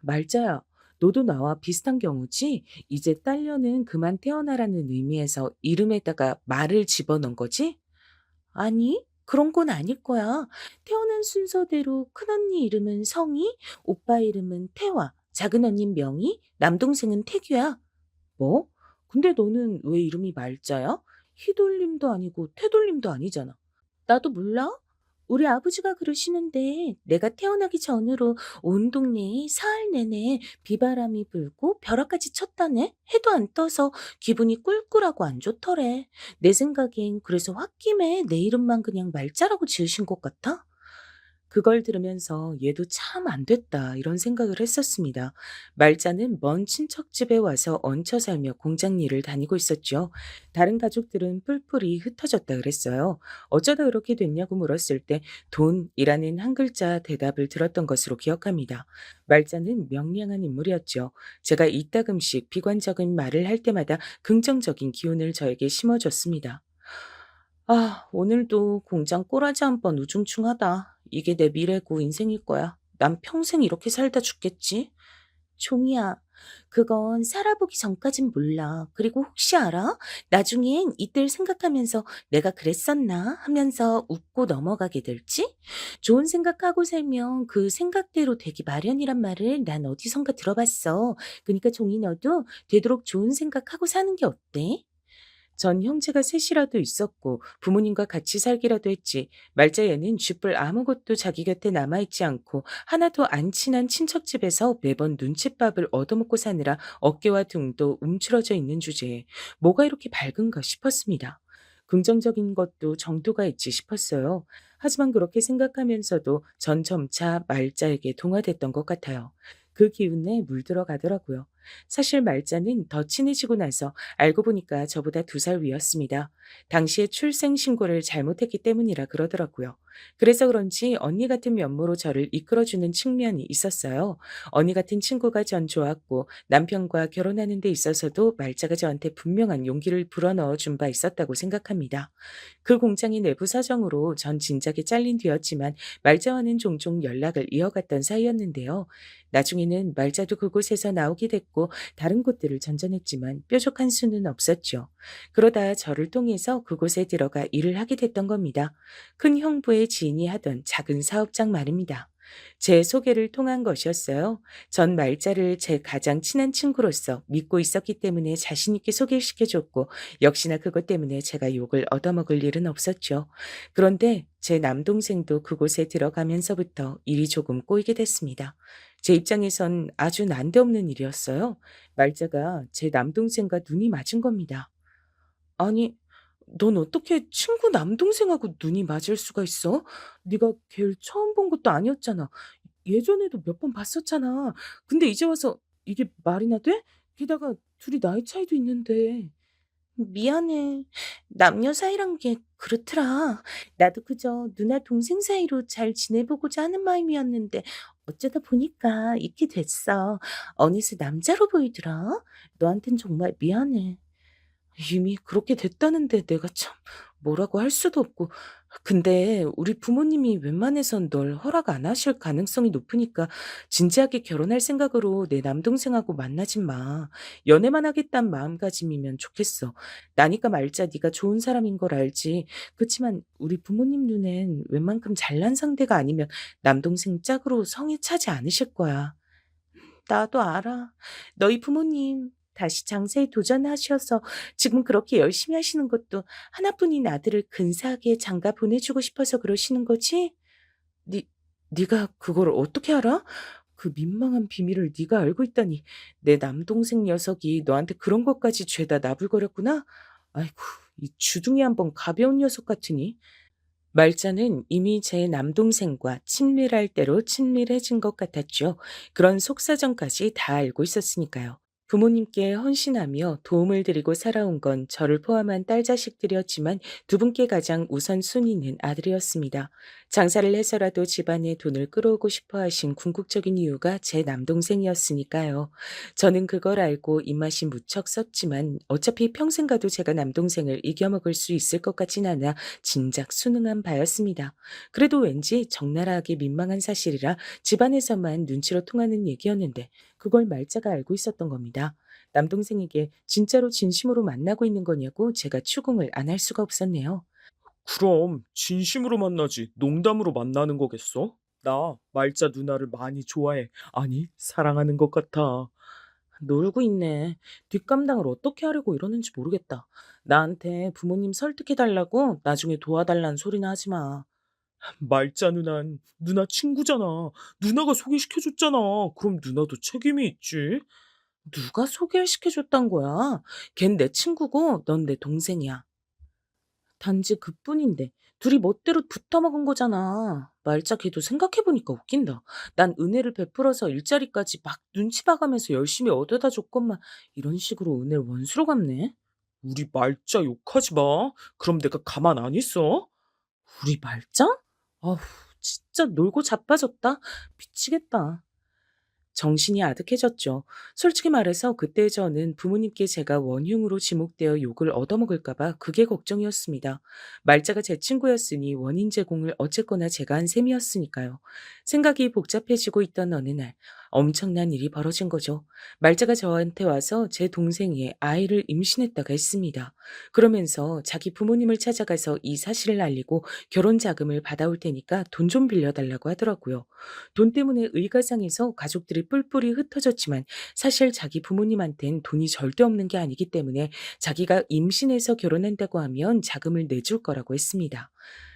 말자야, 너도 나와 비슷한 경우지? 이제 딸려는 그만 태어나라는 의미에서 이름에다가 말을 집어넣은 거지? 아니, 그런 건 아닐 거야. 태어난 순서대로 큰언니 이름은 성희, 오빠 이름은 태화, 작은언니 명희, 남동생은 태규야. 뭐? 근데 너는 왜 이름이 말자야? 희돌림도 아니고 태돌림도 아니잖아. 나도 몰라. 우리 아버지가 그러시는데 내가 태어나기 전으로 온 동네에 사흘 내내 비바람이 불고 벼락까지 쳤다네. 해도 안 떠서 기분이 꿀꿀하고 안 좋더래. 내 생각엔 그래서 홧김에 내 이름만 그냥 말자라고 지으신 것 같아. 그걸 들으면서 '얘도 참 안 됐다.' 이런 생각을 했었습니다. 말자는 먼 친척 집에 와서 얹혀 살며 공장 일을 다니고 있었죠. 다른 가족들은 뿔뿔이 흩어졌다 그랬어요. 어쩌다 그렇게 됐냐고 물었을 때 돈이라는 한 글자 대답을 들었던 것으로 기억합니다. 말자는 명량한 인물이었죠. 제가 이따금씩 비관적인 말을 할 때마다 긍정적인 기운을 저에게 심어줬습니다. 아, 오늘도 공장 꼬라지 한 번 우중충하다. 이게 내 미래고 인생일 거야. 난 평생 이렇게 살다 죽겠지? 종이야, 그건 살아보기 전까진 몰라. 그리고 혹시 알아? 나중엔 이들 생각하면서 내가 그랬었나 하면서 웃고 넘어가게 될지? 좋은 생각하고 살면 그 생각대로 되기 마련이란 말을 난 어디선가 들어봤어. 그러니까 종이 너도 되도록 좋은 생각하고 사는 게 어때? 전 형제가 셋이라도 있었고 부모님과 같이 살기라도 했지. 말자 얘는 쥐뿔 아무것도 자기 곁에 남아있지 않고 하나도 안 친한 친척집에서 매번 눈칫밥을 얻어먹고 사느라 어깨와 등도 움츠러져 있는 주제에 뭐가 이렇게 밝은가 싶었습니다. 긍정적인 것도 정도가 있지 싶었어요. 하지만 그렇게 생각하면서도 전 점차 말자에게 동화됐던 것 같아요. 그 기운에 물들어 가더라고요. 사실 말자는 더 친해지고 나서 알고 보니까 저보다 2살 위였습니다. 당시에 출생 신고를 잘못했기 때문이라 그러더라고요. 그래서 그런지 언니 같은 면모로 저를 이끌어주는 측면이 있었어요. 언니 같은 친구가 전 좋았고 남편과 결혼하는 데 있어서도 말자가 저한테 분명한 용기를 불어넣어 준 바 있었다고 생각합니다. 그 공장의 내부 사정으로 전 진작에 잘린 뒤였지만 말자와는 종종 연락을 이어갔던 사이였는데요. 나중에는 말자도 그곳에서 나오게 됐고 다른 곳들을 전전했지만 뾰족한 수는 없었죠. 그러다 저를 통해서 그곳에 들어가 일을 하게 됐던 겁니다. 큰 형부의 지인이 하던 작은 사업장 말입니다. 제 소개를 통한 것이었어요. 전 말자를 제 가장 친한 친구로서 믿고 있었기 때문에 자신 있게 소개시켜줬고 역시나 그것 때문에 제가 욕을 얻어먹을 일은 없었죠. 그런데 제 남동생도 그곳에 들어가면서부터 일이 조금 꼬이게 됐습니다. 제 입장에선 아주 난데없는 일이었어요. 말자가 제 남동생과 눈이 맞은 겁니다. 아니, 넌 어떻게 친구 남동생하고 눈이 맞을 수가 있어? 네가 걔를 처음 본 것도 아니었잖아. 예전에도 몇 번 봤었잖아. 근데 이제 와서 이게 말이나 돼? 게다가 둘이 나이 차이도 있는데. 미안해. 남녀 사이란 게 그렇더라. 나도 그저 누나 동생 사이로 잘 지내보고자 하는 마음이었는데 어쩌다 보니까 이렇게 됐어. 어느새 남자로 보이더라. 너한텐 정말 미안해. 이미 그렇게 됐다는데 내가 참 뭐라고 할 수도 없고. 근데 우리 부모님이 웬만해선 널 허락 안 하실 가능성이 높으니까 진지하게 결혼할 생각으로 내 남동생하고 만나지 마. 연애만 하겠다는 마음가짐이면 좋겠어. 나니까 말자 네가 좋은 사람인 걸 알지. 그치만 우리 부모님 눈엔 웬만큼 잘난 상대가 아니면 남동생 짝으로 성에 차지 않으실 거야. 나도 알아. 너희 부모님 다시 장사에 도전하셔서 지금 그렇게 열심히 하시는 것도 하나뿐인 아들을 근사하게 장가 보내주고 싶어서 그러시는 거지? 네, 네가 그걸 어떻게 알아? 그 민망한 비밀을 네가 알고 있다니. 내 남동생 녀석이 너한테 그런 것까지 죄다 나불거렸구나? 아이고, 이 주둥이 한번 가벼운 녀석 같으니. 말자는 이미 제 남동생과 친밀할 대로 친밀해진 것 같았죠. 그런 속사정까지 다 알고 있었으니까요. 부모님께 헌신하며 도움을 드리고 살아온 건 저를 포함한 딸 자식들이었지만 두 분께 가장 우선순위는 아들이었습니다. 장사를 해서라도 집안에 돈을 끌어오고 싶어 하신 궁극적인 이유가 제 남동생이었으니까요. 저는 그걸 알고 입맛이 무척 썼지만 어차피 평생 가도 제가 남동생을 이겨먹을 수 있을 것 같진 않아 진작 순응한 바였습니다. 그래도 왠지 적나라하게 민망한 사실이라 집안에서만 눈치로 통하는 얘기였는데 그걸 말자가 알고 있었던 겁니다. 남동생에게 진짜로 진심으로 만나고 있는 거냐고 제가 추궁을 안 할 수가 없었네요. 그럼 진심으로 만나지 농담으로 만나는 거겠어? 나 말자 누나를 많이 좋아해. 아니, 사랑하는 것 같아. 놀고 있네. 뒷감당을 어떻게 하려고 이러는지 모르겠다. 나한테 부모님 설득해달라고 나중에 도와달라는 소리나 하지 마. 말자 누난 누나 친구잖아. 누나가 소개시켜줬잖아. 그럼 누나도 책임이 있지. 누가 소개를 시켜줬단 거야? 걘 내 친구고 넌 내 동생이야. 단지 그뿐인데 둘이 멋대로 붙어먹은 거잖아. 말자 걔도 생각해보니까 웃긴다. 난 은혜를 베풀어서 일자리까지 막 눈치 봐가면서 열심히 얻어다 줬건만 이런 식으로 은혜를 원수로 갚네. 우리 말자 욕하지 마. 그럼 내가 가만 안 있어? 우리 말자? 아우, 진짜 놀고 자빠졌다. 미치겠다. 정신이 아득해졌죠. 솔직히 말해서 그때 저는 부모님께 제가 원흉으로 지목되어 욕을 얻어먹을까봐 그게 걱정이었습니다. 말자가 제 친구였으니 원인 제공을 어쨌거나 제가 한 셈이었으니까요. 생각이 복잡해지고 있던 어느 날 엄청난 일이 벌어진 거죠. 말자가 저한테 와서 제 동생이 아이를 임신했다가 했습니다. 그러면서 자기 부모님을 찾아가서 이 사실을 알리고 결혼 자금을 받아올 테니까 돈 좀 빌려달라고 하더라고요. 돈 때문에 의가상에서 가족들이 뿔뿔이 흩어졌지만 사실 자기 부모님한텐 돈이 절대 없는 게 아니기 때문에 자기가 임신해서 결혼한다고 하면 자금을 내줄 거라고 했습니다.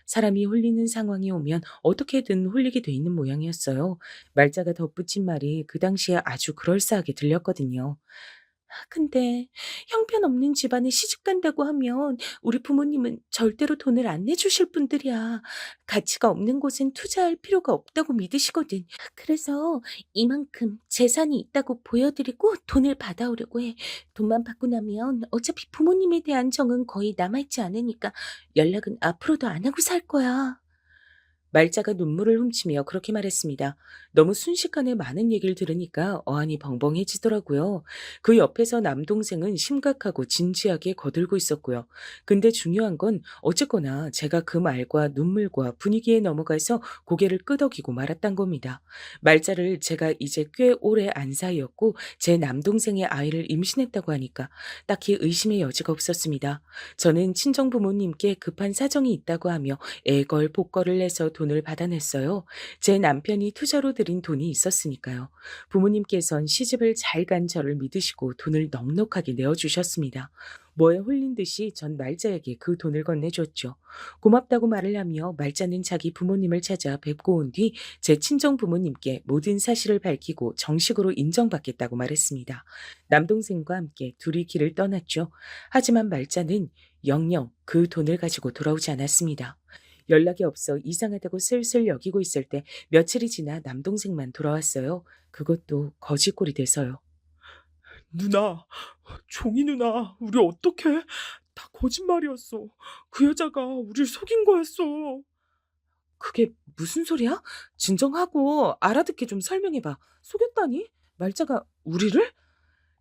사람이 홀리는 상황이 오면 어떻게든 홀리게 돼 있는 모양이었어요. 말자가 덧붙인 말이 그 당시에 아주 그럴싸하게 들렸거든요. 근데 형편없는 집안에 시집 간다고 하면 우리 부모님은 절대로 돈을 안 내주실 분들이야. 가치가 없는 곳엔 투자할 필요가 없다고 믿으시거든. 그래서 이만큼 재산이 있다고 보여드리고 돈을 받아오려고 해. 돈만 받고 나면 어차피 부모님에 대한 정은 거의 남아있지 않으니까 연락은 앞으로도 안 하고 살 거야. 말자가 눈물을 훔치며 그렇게 말했습니다. 너무 순식간에 많은 얘기를 들으니까 어안이 벙벙해지더라고요. 그 옆에서 남동생은 심각하고 진지하게 거들고 있었고요. 근데 중요한 건 어쨌거나 제가 그 말과 눈물과 분위기에 넘어가서 고개를 끄덕이고 말았단 겁니다. 말자를 제가 이제 꽤 오래 안 사이였고 제 남동생의 아이를 임신했다고 하니까 딱히 의심의 여지가 없었습니다. 저는 친정 부모님께 급한 사정이 있다고 하며 애걸복걸을 내서 돈을 받아냈어요. 제 남편이 투자로 들인 돈이 있었으니까요. 부모님께선 시집을 잘 간 저를 믿으시고 돈을 넉넉하게 내어주셨습니다. 뭐에 홀린 듯이 전 말자에게 그 돈을 건네줬죠. 고맙다고 말을 하며 말자는 자기 부모님을 찾아 뵙고 온 뒤 제 친정 부모님께 모든 사실을 밝히고 정식으로 인정받겠다고 말했습니다. 남동생과 함께 둘이 길을 떠났죠. 하지만 말자는 영영 그 돈을 가지고 돌아오지 않았습니다. 연락이 없어 이상하다고 슬슬 여기고 있을 때 며칠이 지나 남동생만 돌아왔어요. 그것도 거지꼴이 돼서요. 누나, 종이 누나, 우리 어떡해? 다 거짓말이었어. 그 여자가 우릴 속인 거였어. 그게 무슨 소리야? 진정하고 알아듣게 좀 설명해봐. 속였다니? 말자가 우리를?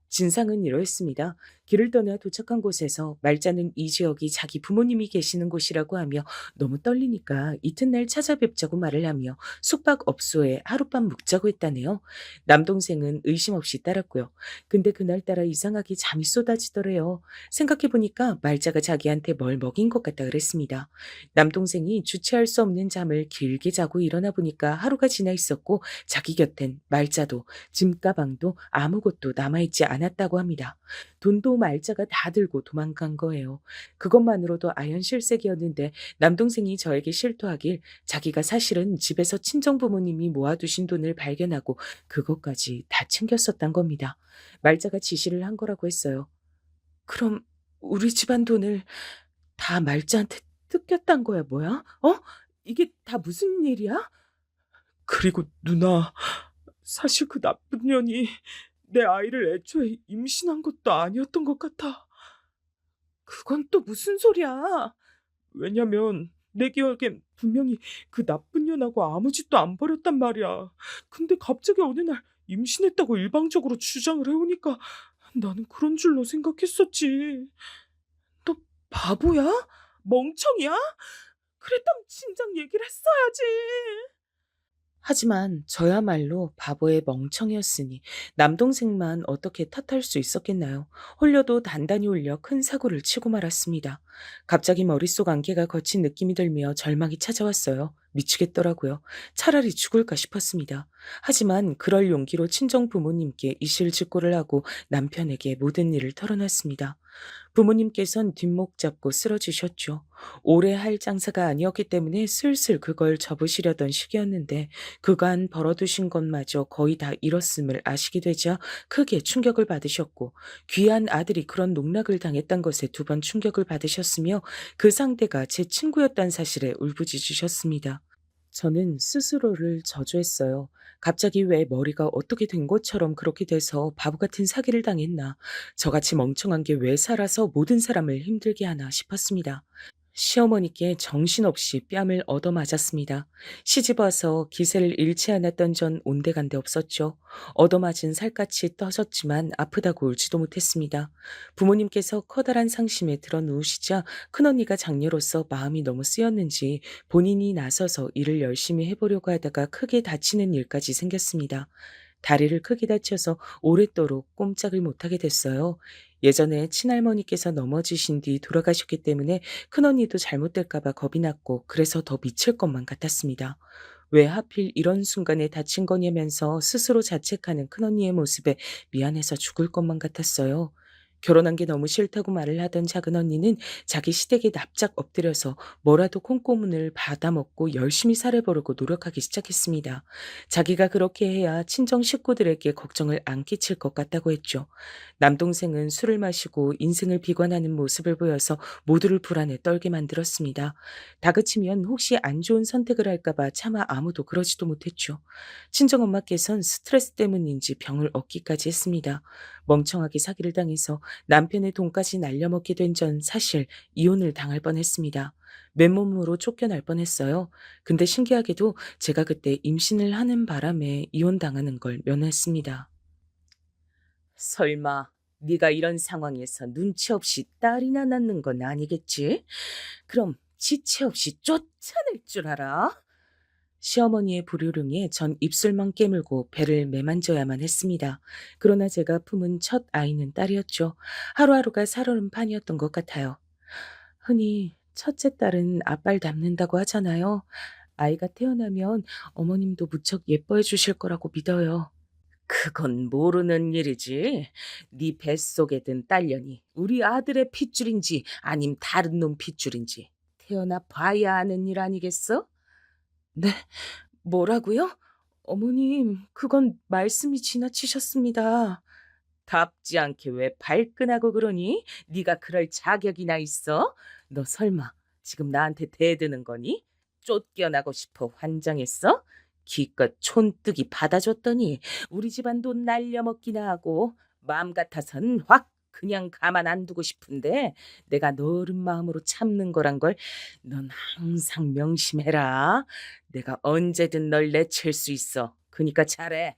진상은 이러했습니다. 길을 떠나 도착한 곳에서 말자는 이 지역이 자기 부모님이 계시는 곳이라고 하며 너무 떨리니까 이튿날 찾아뵙자고 말을 하며 숙박업소에 하룻밤 묵자고 했다네요. 남동생은 의심 없이 따랐고요. 근데 그날따라 이상하게 잠이 쏟아지더래요. 생각해보니까 말자가 자기한테 뭘 먹인 것 같다 그랬습니다. 남동생이 주체할 수 없는 잠을 길게 자고 일어나 보니까 하루가 지나 있었고 자기 곁엔 말자도 짐 가방도 아무것도 남아있지 않았다고 합니다. 돈도 말자가 다 들고 도망간 거예요. 그것만으로도 아연실색이었는데 남동생이 저에게 실토하길 자기가 사실은 집에서 친정 부모님이 모아두신 돈을 발견하고 그것까지 다 챙겼었단 겁니다. 말자가 지시를 한 거라고 했어요. 그럼 우리 집안 돈을 다 말자한테 뜯겼단 거야, 뭐야? 어? 이게 다 무슨 일이야? 그리고 누나, 사실 그 나쁜 년이 내 아이를 애초에 임신한 것도 아니었던 것 같아. 그건 또 무슨 소리야? 왜냐면 내 기억엔 분명히 그 나쁜 년하고 아무 짓도 안 벌였단 말이야. 근데 갑자기 어느 날 임신했다고 일방적으로 주장을 해오니까 나는 그런 줄로 생각했었지. 너 바보야? 멍청이야? 그랬다면 진작 얘기를 했어야지. 하지만 저야말로 바보의 멍청이었으니 남동생만 어떻게 탓할 수 있었겠나요? 홀려도 단단히 울려 큰 사고를 치고 말았습니다. 갑자기 머릿속 안개가 거친 느낌이 들며 절망이 찾아왔어요. 미치겠더라고요. 차라리 죽을까 싶었습니다. 하지만 그럴 용기로 친정 부모님께 이실직고를 하고 남편에게 모든 일을 털어놨습니다. 부모님께선 뒷목 잡고 쓰러지셨죠. 오래 할 장사가 아니었기 때문에 슬슬 그걸 접으시려던 시기였는데 그간 벌어두신 것마저 거의 다 잃었음을 아시게 되자 크게 충격을 받으셨고 귀한 아들이 그런 농락을 당했던 것에 두 번 충격을 받으셨으며 그 상대가 제 친구였다는 사실에 울부짖으셨습니다. 저는 스스로를 저주했어요. 갑자기 왜 머리가 어떻게 된 것처럼 그렇게 돼서 바보 같은 사기를 당했나. 저같이 멍청한 게 왜 살아서 모든 사람을 힘들게 하나 싶었습니다. 시어머니께 정신없이 뺨을 얻어맞았습니다. 시집와서 기세를 잃지 않았던 전 온데간데 없었죠. 얻어맞은 살갗이 떠졌지만 아프다고 울지도 못했습니다. 부모님께서 커다란 상심에 들어 누우시자 큰언니가 장녀로서 마음이 너무 쓰였는지 본인이 나서서 일을 열심히 해보려고 하다가 크게 다치는 일까지 생겼습니다. 다리를 크게 다쳐서 오랫도록 꼼짝을 못하게 됐어요. 예전에 친할머니께서 넘어지신 뒤 돌아가셨기 때문에 큰언니도 잘못될까봐 겁이 났고 그래서 더 미칠 것만 같았습니다. 왜 하필 이런 순간에 다친 거냐면서 스스로 자책하는 큰언니의 모습에 미안해서 죽을 것만 같았어요. 결혼한 게 너무 싫다고 말을 하던 작은 언니는 자기 시댁에 납작 엎드려서 뭐라도 콩고문을 받아먹고 열심히 살아보려고 노력하기 시작했습니다. 자기가 그렇게 해야 친정 식구들에게 걱정을 안 끼칠 것 같다고 했죠. 남동생은 술을 마시고 인생을 비관하는 모습을 보여서 모두를 불안에 떨게 만들었습니다. 다그치면 혹시 안 좋은 선택을 할까봐 차마 아무도 그러지도 못했죠. 친정엄마께선 스트레스 때문인지 병을 얻기까지 했습니다. 멍청하게 사기를 당해서 남편의 돈까지 날려먹게 된 전 사실 이혼을 당할 뻔했습니다. 맨몸으로 쫓겨날 뻔했어요. 근데 신기하게도 제가 그때 임신을 하는 바람에 이혼당하는 걸 면했습니다. 설마 네가 이런 상황에서 눈치 없이 딸이나 낳는 건 아니겠지? 그럼 지체 없이 쫓아낼 줄 알아? 시어머니의 불효령에 전 입술만 깨물고 배를 매만져야만 했습니다. 그러나 제가 품은 첫 아이는 딸이었죠. 하루하루가 살얼음판이었던 것 같아요. 흔히 첫째 딸은 아빠를 닮는다고 하잖아요. 아이가 태어나면 어머님도 무척 예뻐해 주실 거라고 믿어요. 그건 모르는 일이지. 네 뱃속에 든 딸년이 우리 아들의 핏줄인지 아님 다른 놈 핏줄인지 태어나 봐야 아는 일 아니겠어? 네, 뭐라고요? 어머님, 그건 말씀이 지나치셨습니다. 답지 않게 왜 발끈하고 그러니? 네가 그럴 자격이나 있어? 너 설마 지금 나한테 대드는 거니? 쫓겨나고 싶어 환장했어? 기껏 촌뜨기 받아줬더니 우리 집안 돈 날려먹기나 하고 마음 같아선 확 그냥 가만 안 두고 싶은데 내가 너른 마음으로 참는 거란 걸 넌 항상 명심해라. 내가 언제든 널 내칠 수 있어. 그니까 잘해.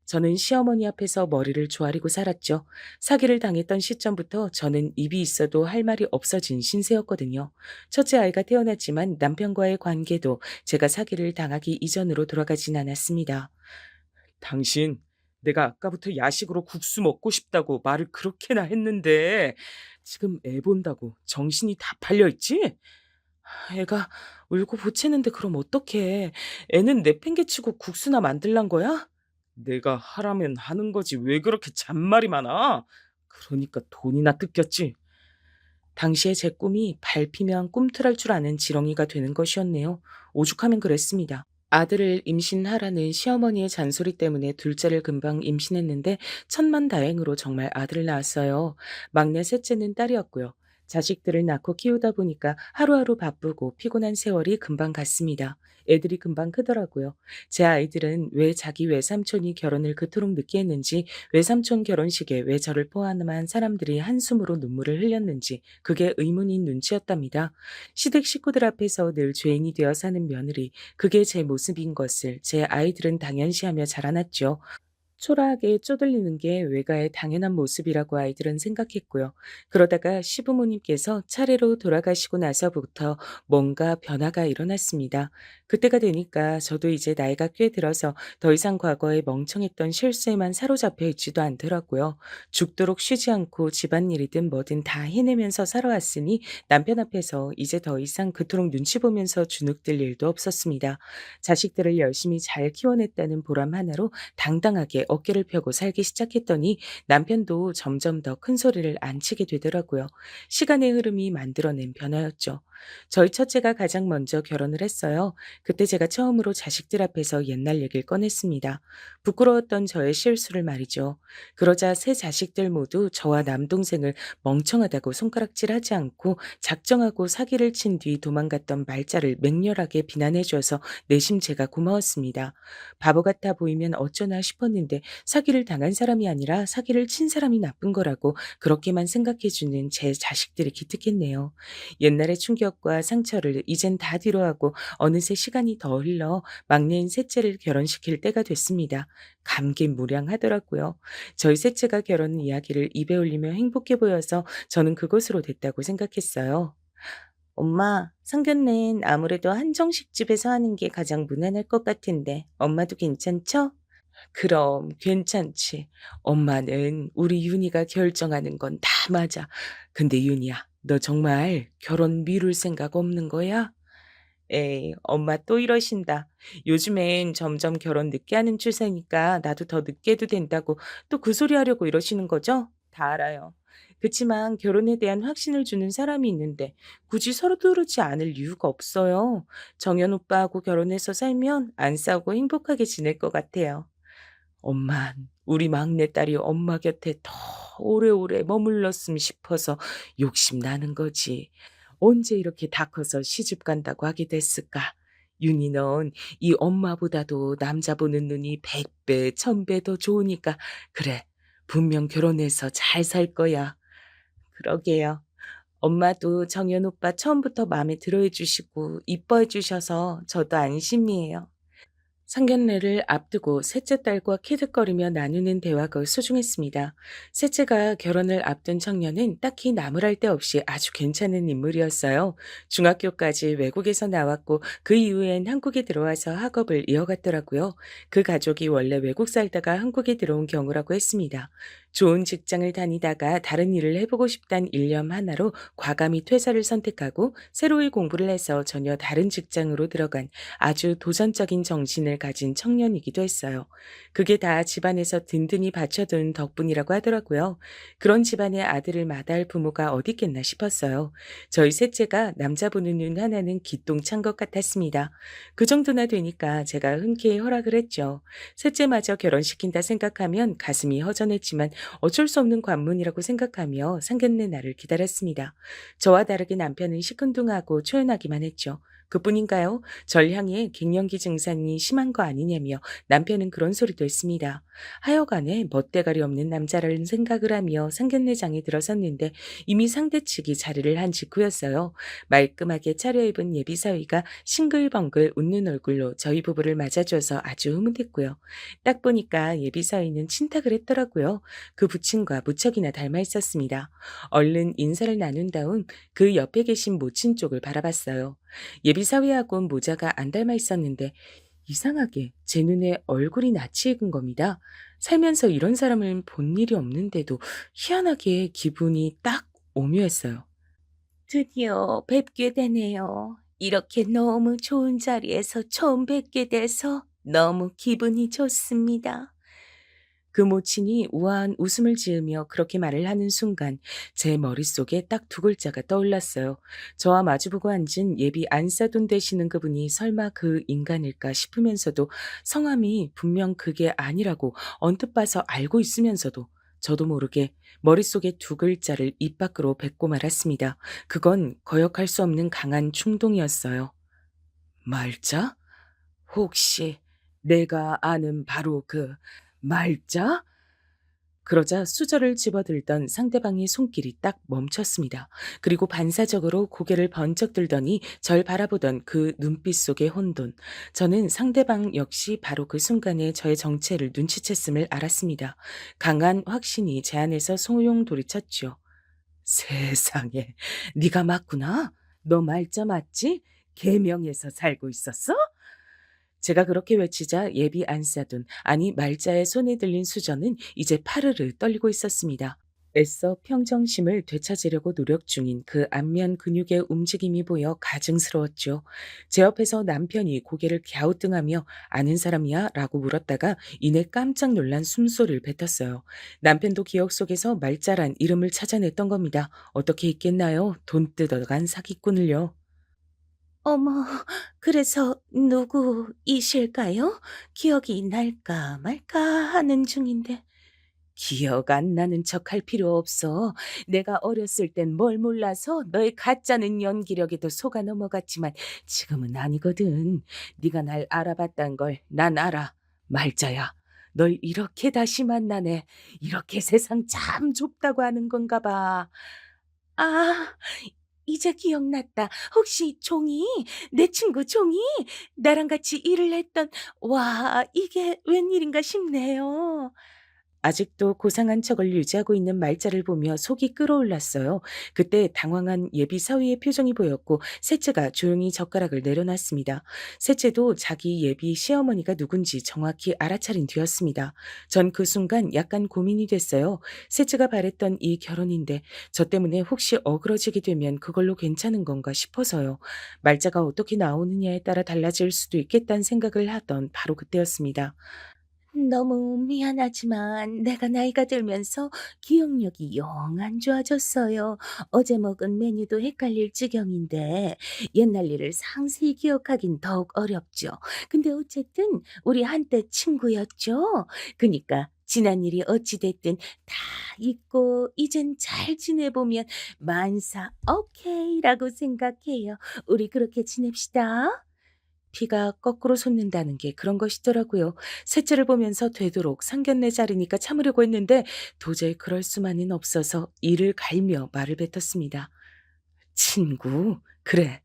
저는 시어머니 앞에서 머리를 조아리고 살았죠. 사기를 당했던 시점부터 저는 입이 있어도 할 말이 없어진 신세였거든요. 첫째 아이가 태어났지만 남편과의 관계도 제가 사기를 당하기 이전으로 돌아가진 않았습니다. 당신, 내가 아까부터 야식으로 국수 먹고 싶다고 말을 그렇게나 했는데 지금 애 본다고 정신이 다 팔려 있지? 애가 울고 보채는데 그럼 어떡해. 애는 내팽개치고 국수나 만들란 거야? 내가 하라면 하는 거지 왜 그렇게 잔말이 많아? 그러니까 돈이나 뜯겼지. 당시에 제 꿈이 밟히면 꿈틀할 줄 아는 지렁이가 되는 것이었네요. 오죽하면 그랬습니다. 아들을 임신하라는 시어머니의 잔소리 때문에 둘째를 금방 임신했는데 천만다행으로 정말 아들을 낳았어요. 막내 셋째는 딸이었고요. 자식들을 낳고 키우다 보니까 하루하루 바쁘고 피곤한 세월이 금방 갔습니다. 애들이 금방 크더라고요. 제 아이들은 왜 자기 외삼촌이 결혼을 그토록 늦게 했는지, 외삼촌 결혼식에 왜 저를 포함한 사람들이 한숨으로 눈물을 흘렸는지 그게 의문인 눈치였답니다. 시댁 식구들 앞에서 늘 죄인이 되어 사는 며느리, 그게 제 모습인 것을 제 아이들은 당연시하며 자라났죠. 초라하게 쪼들리는 게 외가의 당연한 모습이라고 아이들은 생각했고요. 그러다가 시부모님께서 차례로 돌아가시고 나서부터 뭔가 변화가 일어났습니다. 그때가 되니까 저도 이제 나이가 꽤 들어서 더 이상 과거에 멍청했던 실수에만 사로잡혀 있지도 않더라고요. 죽도록 쉬지 않고 집안일이든 뭐든 다 해내면서 살아왔으니 남편 앞에서 이제 더 이상 그토록 눈치 보면서 주눅들 일도 없었습니다. 자식들을 열심히 잘 키워냈다는 보람 하나로 당당하게 어깨를 펴고 살기 시작했더니 남편도 점점 더 큰 소리를 안 치게 되더라고요. 시간의 흐름이 만들어낸 변화였죠. 저희 첫째가 가장 먼저 결혼을 했어요. 그때 제가 처음으로 자식들 앞에서 옛날 얘기를 꺼냈습니다. 부끄러웠던 저의 실수를 말이죠. 그러자 세 자식들 모두 저와 남동생을 멍청하다고 손가락질하지 않고 작정하고 사기를 친 뒤 도망갔던 말자를 맹렬하게 비난해줘서 내심 제가 고마웠습니다. 바보 같아 보이면 어쩌나 싶었는데 사기를 당한 사람이 아니라 사기를 친 사람이 나쁜 거라고 그렇게만 생각해주는 제 자식들이 기특했네요. 옛날의 충격과 상처를 이젠 다 뒤로하고 어느새 시간이 더 흘러 막내인 셋째를 결혼시킬 때가 됐습니다. 감개무량하더라고요. 저희 셋째가 결혼 이야기를 입에 올리며 행복해 보여서 저는 그것으로 됐다고 생각했어요. 엄마, 상견례는 아무래도 한정식 집에서 하는 게 가장 무난할 것 같은데 엄마도 괜찮죠? 그럼 괜찮지. 엄마는 우리 윤희가 결정하는 건 다 맞아. 근데 윤희야, 너 정말 결혼 미룰 생각 없는 거야? 에이, 엄마 또 이러신다. 요즘엔 점점 결혼 늦게 하는 추세니까 나도 더 늦게 해도 된다고 또 그 소리 하려고 이러시는 거죠? 다 알아요. 그치만 결혼에 대한 확신을 주는 사람이 있는데 굳이 서두르지 않을 이유가 없어요. 정연 오빠하고 결혼해서 살면 안 싸우고 행복하게 지낼 것 같아요. 엄만 우리 막내딸이 엄마 곁에 더 오래오래 머물렀으면 싶어서 욕심나는 거지. 언제 이렇게 다 커서 시집 간다고 하게 됐을까? 윤희 넌 이 엄마보다도 남자 보는 눈이 100배, 1000배 더 좋으니까 그래. 분명 결혼해서 잘 살 거야. 그러게요. 엄마도 정연 오빠 처음부터 마음에 들어해 주시고 이뻐해 주셔서 저도 안심이에요. 상견례를 앞두고 셋째 딸과 키득거리며 나누는 대화가 소중했습니다. 셋째가 결혼을 앞둔 청년은 딱히 나무랄 데 없이 아주 괜찮은 인물이었어요. 중학교까지 외국에서 나왔고 그 이후엔 한국에 들어와서 학업을 이어갔더라고요. 그 가족이 원래 외국 살다가 한국에 들어온 경우라고 했습니다. 좋은 직장을 다니다가 다른 일을 해보고 싶단 일념 하나로 과감히 퇴사를 선택하고 새로이 공부를 해서 전혀 다른 직장으로 들어간 아주 도전적인 정신을 가진 청년이기도 했어요. 그게 다 집안에서 든든히 받쳐둔 덕분이라고 하더라고요. 그런 집안의 아들을 마다할 부모가 어디 있겠나 싶었어요. 저희 셋째가 남자 보는 눈 하나는 기똥찬 것 같았습니다. 그 정도나 되니까 제가 흔쾌히 허락을 했죠. 셋째마저 결혼시킨다 생각하면 가슴이 허전했지만 어쩔 수 없는 관문이라고 생각하며 상견례 날을 기다렸습니다. 저와 다르게 남편은 시큰둥하고 초연하기만 했죠. 그뿐인가요? 절 향해 갱년기 증상이 심한 거 아니냐며 남편은 그런 소리도 했습니다. 하여간에 멋대가리 없는 남자라는 생각을 하며 상견례장에 들어섰는데 이미 상대 측이 자리를 한 직후였어요. 말끔하게 차려입은 예비사위가 싱글벙글 웃는 얼굴로 저희 부부를 맞아줘서 아주 흐뭇했고요. 딱 보니까 예비사위는 친탁을 했더라고요. 그 부친과 무척이나 닮아 있었습니다. 얼른 인사를 나눈 다음 그 옆에 계신 모친 쪽을 바라봤어요. 예비사위하고는 모자가 안 닮아 있었는데 이상하게 제 눈에 얼굴이 낯이 익은 겁니다. 살면서 이런 사람을 본 일이 없는데도 희한하게 기분이 딱 오묘했어요. 드디어 뵙게 되네요. 이렇게 너무 좋은 자리에서 처음 뵙게 돼서 너무 기분이 좋습니다. 그 모친이 우아한 웃음을 지으며 그렇게 말을 하는 순간 제 머릿속에 딱 두 글자가 떠올랐어요. 저와 마주보고 앉은 예비 안사돈 되시는 그분이 설마 그 인간일까 싶으면서도 성함이 분명 그게 아니라고 언뜻 봐서 알고 있으면서도 저도 모르게 머릿속에 두 글자를 입 밖으로 뱉고 말았습니다. 그건 거역할 수 없는 강한 충동이었어요. 말자? 혹시 내가 아는 바로 그 말자? 그러자 수저를 집어들던 상대방의 손길이 딱 멈췄습니다. 그리고 반사적으로 고개를 번쩍 들더니 절 바라보던 그 눈빛 속의 혼돈. 저는 상대방 역시 바로 그 순간에 저의 정체를 눈치챘음을 알았습니다. 강한 확신이 제 안에서 소용돌이쳤죠. 세상에, 네가 맞구나. 너 말자 맞지? 계명에서 살고 있었어? 제가 그렇게 외치자 예비 안사돈, 아니 말자의 손에 들린 수저는 이제 파르르 떨리고 있었습니다. 애써 평정심을 되찾으려고 노력 중인 그 안면 근육의 움직임이 보여 가증스러웠죠. 제 옆에서 남편이 고개를 갸우뚱하며 아는 사람이야? 라고 물었다가 이내 깜짝 놀란 숨소리를 뱉었어요. 남편도 기억 속에서 말자란 이름을 찾아냈던 겁니다. 어떻게 있겠나요? 돈 뜯어간 사기꾼을요. 어머, 그래서 누구이실까요? 기억이 날까 말까 하는 중인데. 기억 안 나는 척 할 필요 없어. 내가 어렸을 땐 뭘 몰라서 너의 가짜는 연기력에도 속아 넘어갔지만 지금은 아니거든. 네가 날 알아봤단 걸 난 알아. 말자야. 널 이렇게 다시 만나네. 이렇게 세상 참 좁다고 하는 건가 봐. 아, 이제 기억났다. 혹시 종이? 내 친구 종이? 나랑 같이 일을 했던, 와, 이게 웬일인가 싶네요. 아직도 고상한 척을 유지하고 있는 말자를 보며 속이 끓어올랐어요. 그때 당황한 예비 사위의 표정이 보였고 셋째가 조용히 젓가락을 내려놨습니다. 셋째도 자기 예비 시어머니가 누군지 정확히 알아차린 뒤였습니다. 전 그 순간 약간 고민이 됐어요. 셋째가 바랬던 이 결혼인데 저 때문에 혹시 어그러지게 되면 그걸로 괜찮은 건가 싶어서요. 말자가 어떻게 나오느냐에 따라 달라질 수도 있겠다는 생각을 하던 바로 그때였습니다. 너무 미안하지만 내가 나이가 들면서 기억력이 영 안 좋아졌어요. 어제 먹은 메뉴도 헷갈릴 지경인데 옛날 일을 상세히 기억하긴 더욱 어렵죠. 근데 어쨌든 우리 한때 친구였죠. 그니까 지난 일이 어찌 됐든 다 잊고 이젠 잘 지내보면 만사 오케이라고 생각해요. 우리 그렇게 지냅시다. 피가 거꾸로 솟는다는 게 그런 것이더라고요. 셋째를 보면서 되도록 상견례 자리니까 참으려고 했는데 도저히 그럴 수만은 없어서 이를 갈며 말을 뱉었습니다. 친구? 그래,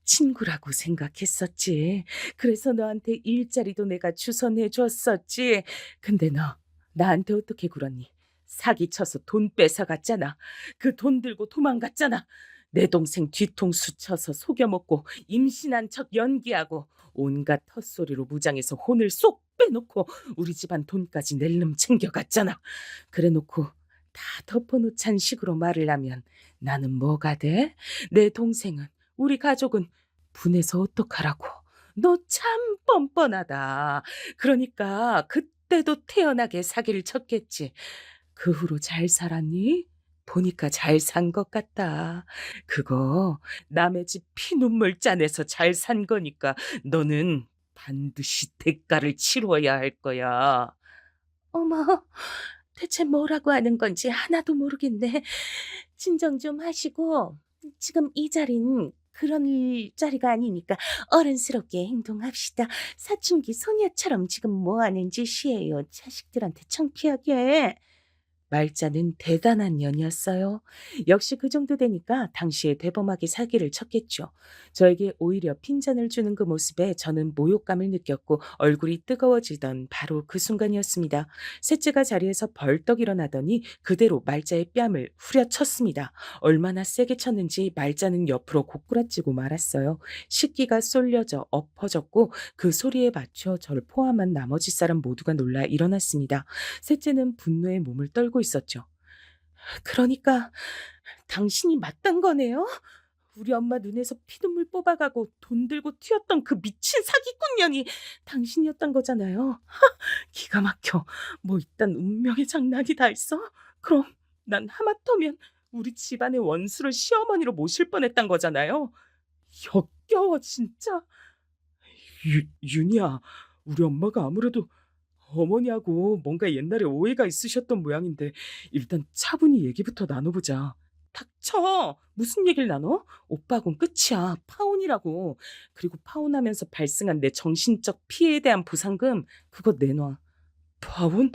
친구라고 생각했었지. 그래서 너한테 일자리도 내가 주선해 줬었지. 근데 너 나한테 어떻게 굴었니? 사기쳐서 돈 뺏어갔잖아. 그 돈 들고 도망갔잖아. 내 동생 뒤통수 쳐서 속여먹고 임신한 척 연기하고 온갖 헛소리로 무장해서 혼을 쏙 빼놓고 우리 집안 돈까지 낼름 챙겨갔잖아. 그래놓고 다 덮어놓잔 식으로 말을 하면 나는 뭐가 돼? 내 동생은, 우리 가족은 분해서 어떡하라고. 너 참 뻔뻔하다. 그러니까 그때도 태연하게 사기를 쳤겠지. 그 후로 잘 살았니? 보니까 잘 산 것 같다. 그거 남의 집 피눈물 짜내서 잘 산 거니까 너는 반드시 대가를 치러야 할 거야. 어머, 대체 뭐라고 하는 건지 하나도 모르겠네. 진정 좀 하시고, 지금 이 자리는 그런 자리가 아니니까 어른스럽게 행동합시다. 사춘기 소녀처럼 지금 뭐 하는 짓이에요. 자식들한테 창피하게. 말자는 대단한 년이었어요. 역시 그 정도 되니까 당시에 대범하게 사기를 쳤겠죠. 저에게 오히려 핀잔을 주는 그 모습에 저는 모욕감을 느꼈고 얼굴이 뜨거워지던 바로 그 순간이었습니다. 셋째가 자리에서 벌떡 일어나더니 그대로 말자의 뺨을 후려쳤습니다. 얼마나 세게 쳤는지 말자는 옆으로 고꾸라지고 말았어요. 식기가 쏠려져 엎어졌고 그 소리에 맞춰 저를 포함한 나머지 사람 모두가 놀라 일어났습니다. 셋째는 분노에 몸을 떨고 있었죠. 그러니까 당신이 맞단 거네요? 우리 엄마 눈에서 피눈물 뽑아가고 돈 들고 튀었던 그 미친 사기꾼년이 당신이었단 거잖아요. 기가 막혀. 뭐 이딴 운명의 장난이 다 있어? 그럼 난 하마터면 우리 집안의 원수를 시어머니로 모실 뻔했단 거잖아요. 역겨워 진짜. 윤이야, 우리 엄마가 아무래도 어머니하고 뭔가 옛날에 오해가 있으셨던 모양인데 일단 차분히 얘기부터 나눠보자. 닥쳐! 무슨 얘기를 나눠? 오빠하고는 끝이야. 파혼이라고. 그리고 파혼하면서 발생한 내 정신적 피해에 대한 보상금 그거 내놔. 파혼?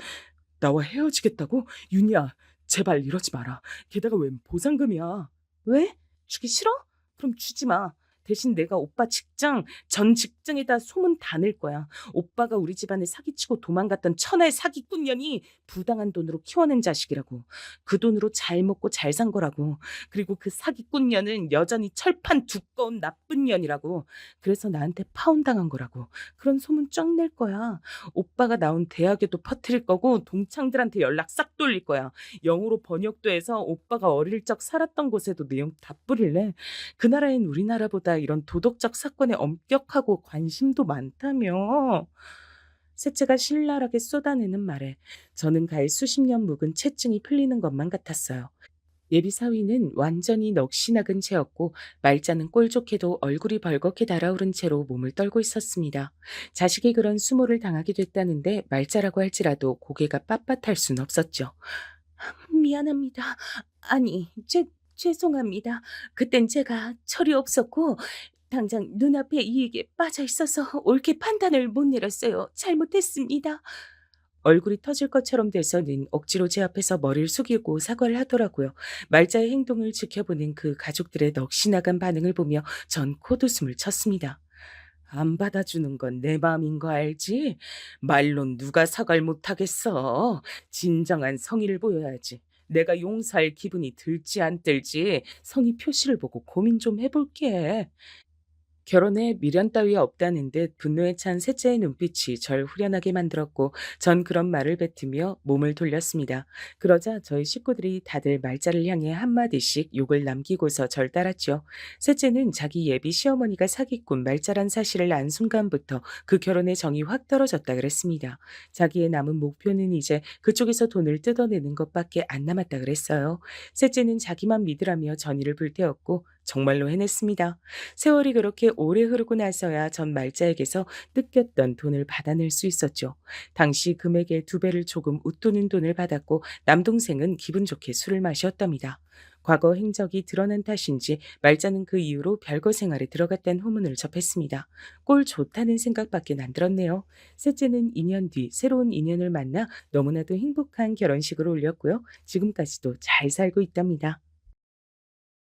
나와 헤어지겠다고? 윤희야, 제발 이러지 마라. 게다가 웬 보상금이야. 왜? 주기 싫어? 그럼 주지 마. 대신 내가 오빠 직장, 전 직장에다 소문 다 낼 거야. 오빠가 우리 집안에 사기치고 도망갔던 천하의 사기꾼년이 부당한 돈으로 키워낸 자식이라고. 그 돈으로 잘 먹고 잘 산 거라고. 그리고 그 사기꾼년은 여전히 철판 두꺼운 나쁜 년이라고. 그래서 나한테 파혼당한 거라고. 그런 소문 쫙 낼 거야. 오빠가 나온 대학에도 퍼뜨릴 거고 동창들한테 연락 싹 돌릴 거야. 영어로 번역도 해서 오빠가 어릴 적 살았던 곳에도 내용 다 뿌릴래. 그 나라엔 우리나라보다 이런 도덕적 사건에 엄격하고 관심도 많다며. 셋째가 신랄하게 쏟아내는 말에 저는 가히 수십 년 묵은 채증이 풀리는 것만 같았어요. 예비 사위는 완전히 넋이 나간 채였고 말자는 꼴 좋게도 얼굴이 벌겋게 달아오른 채로 몸을 떨고 있었습니다. 자식이 그런 수모를 당하게 됐다는데 말자라고 할지라도 고개가 빳빳할 순 없었죠. 미안합니다. 아니, 죄송합니다. 그땐 제가 철이 없었고 당장 눈앞에 이익에 빠져 있어서 옳게 판단을 못 내렸어요. 잘못했습니다. 얼굴이 터질 것처럼 돼서는 억지로 제 앞에서 머리를 숙이고 사과를 하더라고요. 말자의 행동을 지켜보는 그 가족들의 넋이 나간 반응을 보며 전 코웃음을 쳤습니다. 안 받아주는 건 내 마음인 거 알지? 말론 누가 사과를 못하겠어. 진정한 성의를 보여야지. 내가 용서할 기분이 들지 안 들지 성의 표시를 보고 고민 좀 해볼게. 결혼에 미련 따위 없다는 듯 분노에 찬 셋째의 눈빛이 절 후련하게 만들었고 전 그런 말을 뱉으며 몸을 돌렸습니다. 그러자 저희 식구들이 다들 말자를 향해 한마디씩 욕을 남기고서 절 따랐죠. 셋째는 자기 예비 시어머니가 사기꾼 말자란 사실을 안 순간부터 그 결혼의 정이 확 떨어졌다 그랬습니다. 자기의 남은 목표는 이제 그쪽에서 돈을 뜯어내는 것밖에 안 남았다 그랬어요. 셋째는 자기만 믿으라며 전의를 불태웠고 정말로 해냈습니다. 세월이 그렇게 오래 흐르고 나서야 전 말자에게서 뜯겼던 돈을 받아낼 수 있었죠. 당시 금액의 2배를 조금 웃도는 돈을 받았고 남동생은 기분 좋게 술을 마셨답니다. 과거 행적이 드러난 탓인지 말자는 그 이후로 별거 생활에 들어갔다는 후문을 접했습니다. 꼴 좋다는 생각밖에 안 들었네요. 셋째는 2년 뒤 새로운 인연을 만나 너무나도 행복한 결혼식을 올렸고요. 지금까지도 잘 살고 있답니다.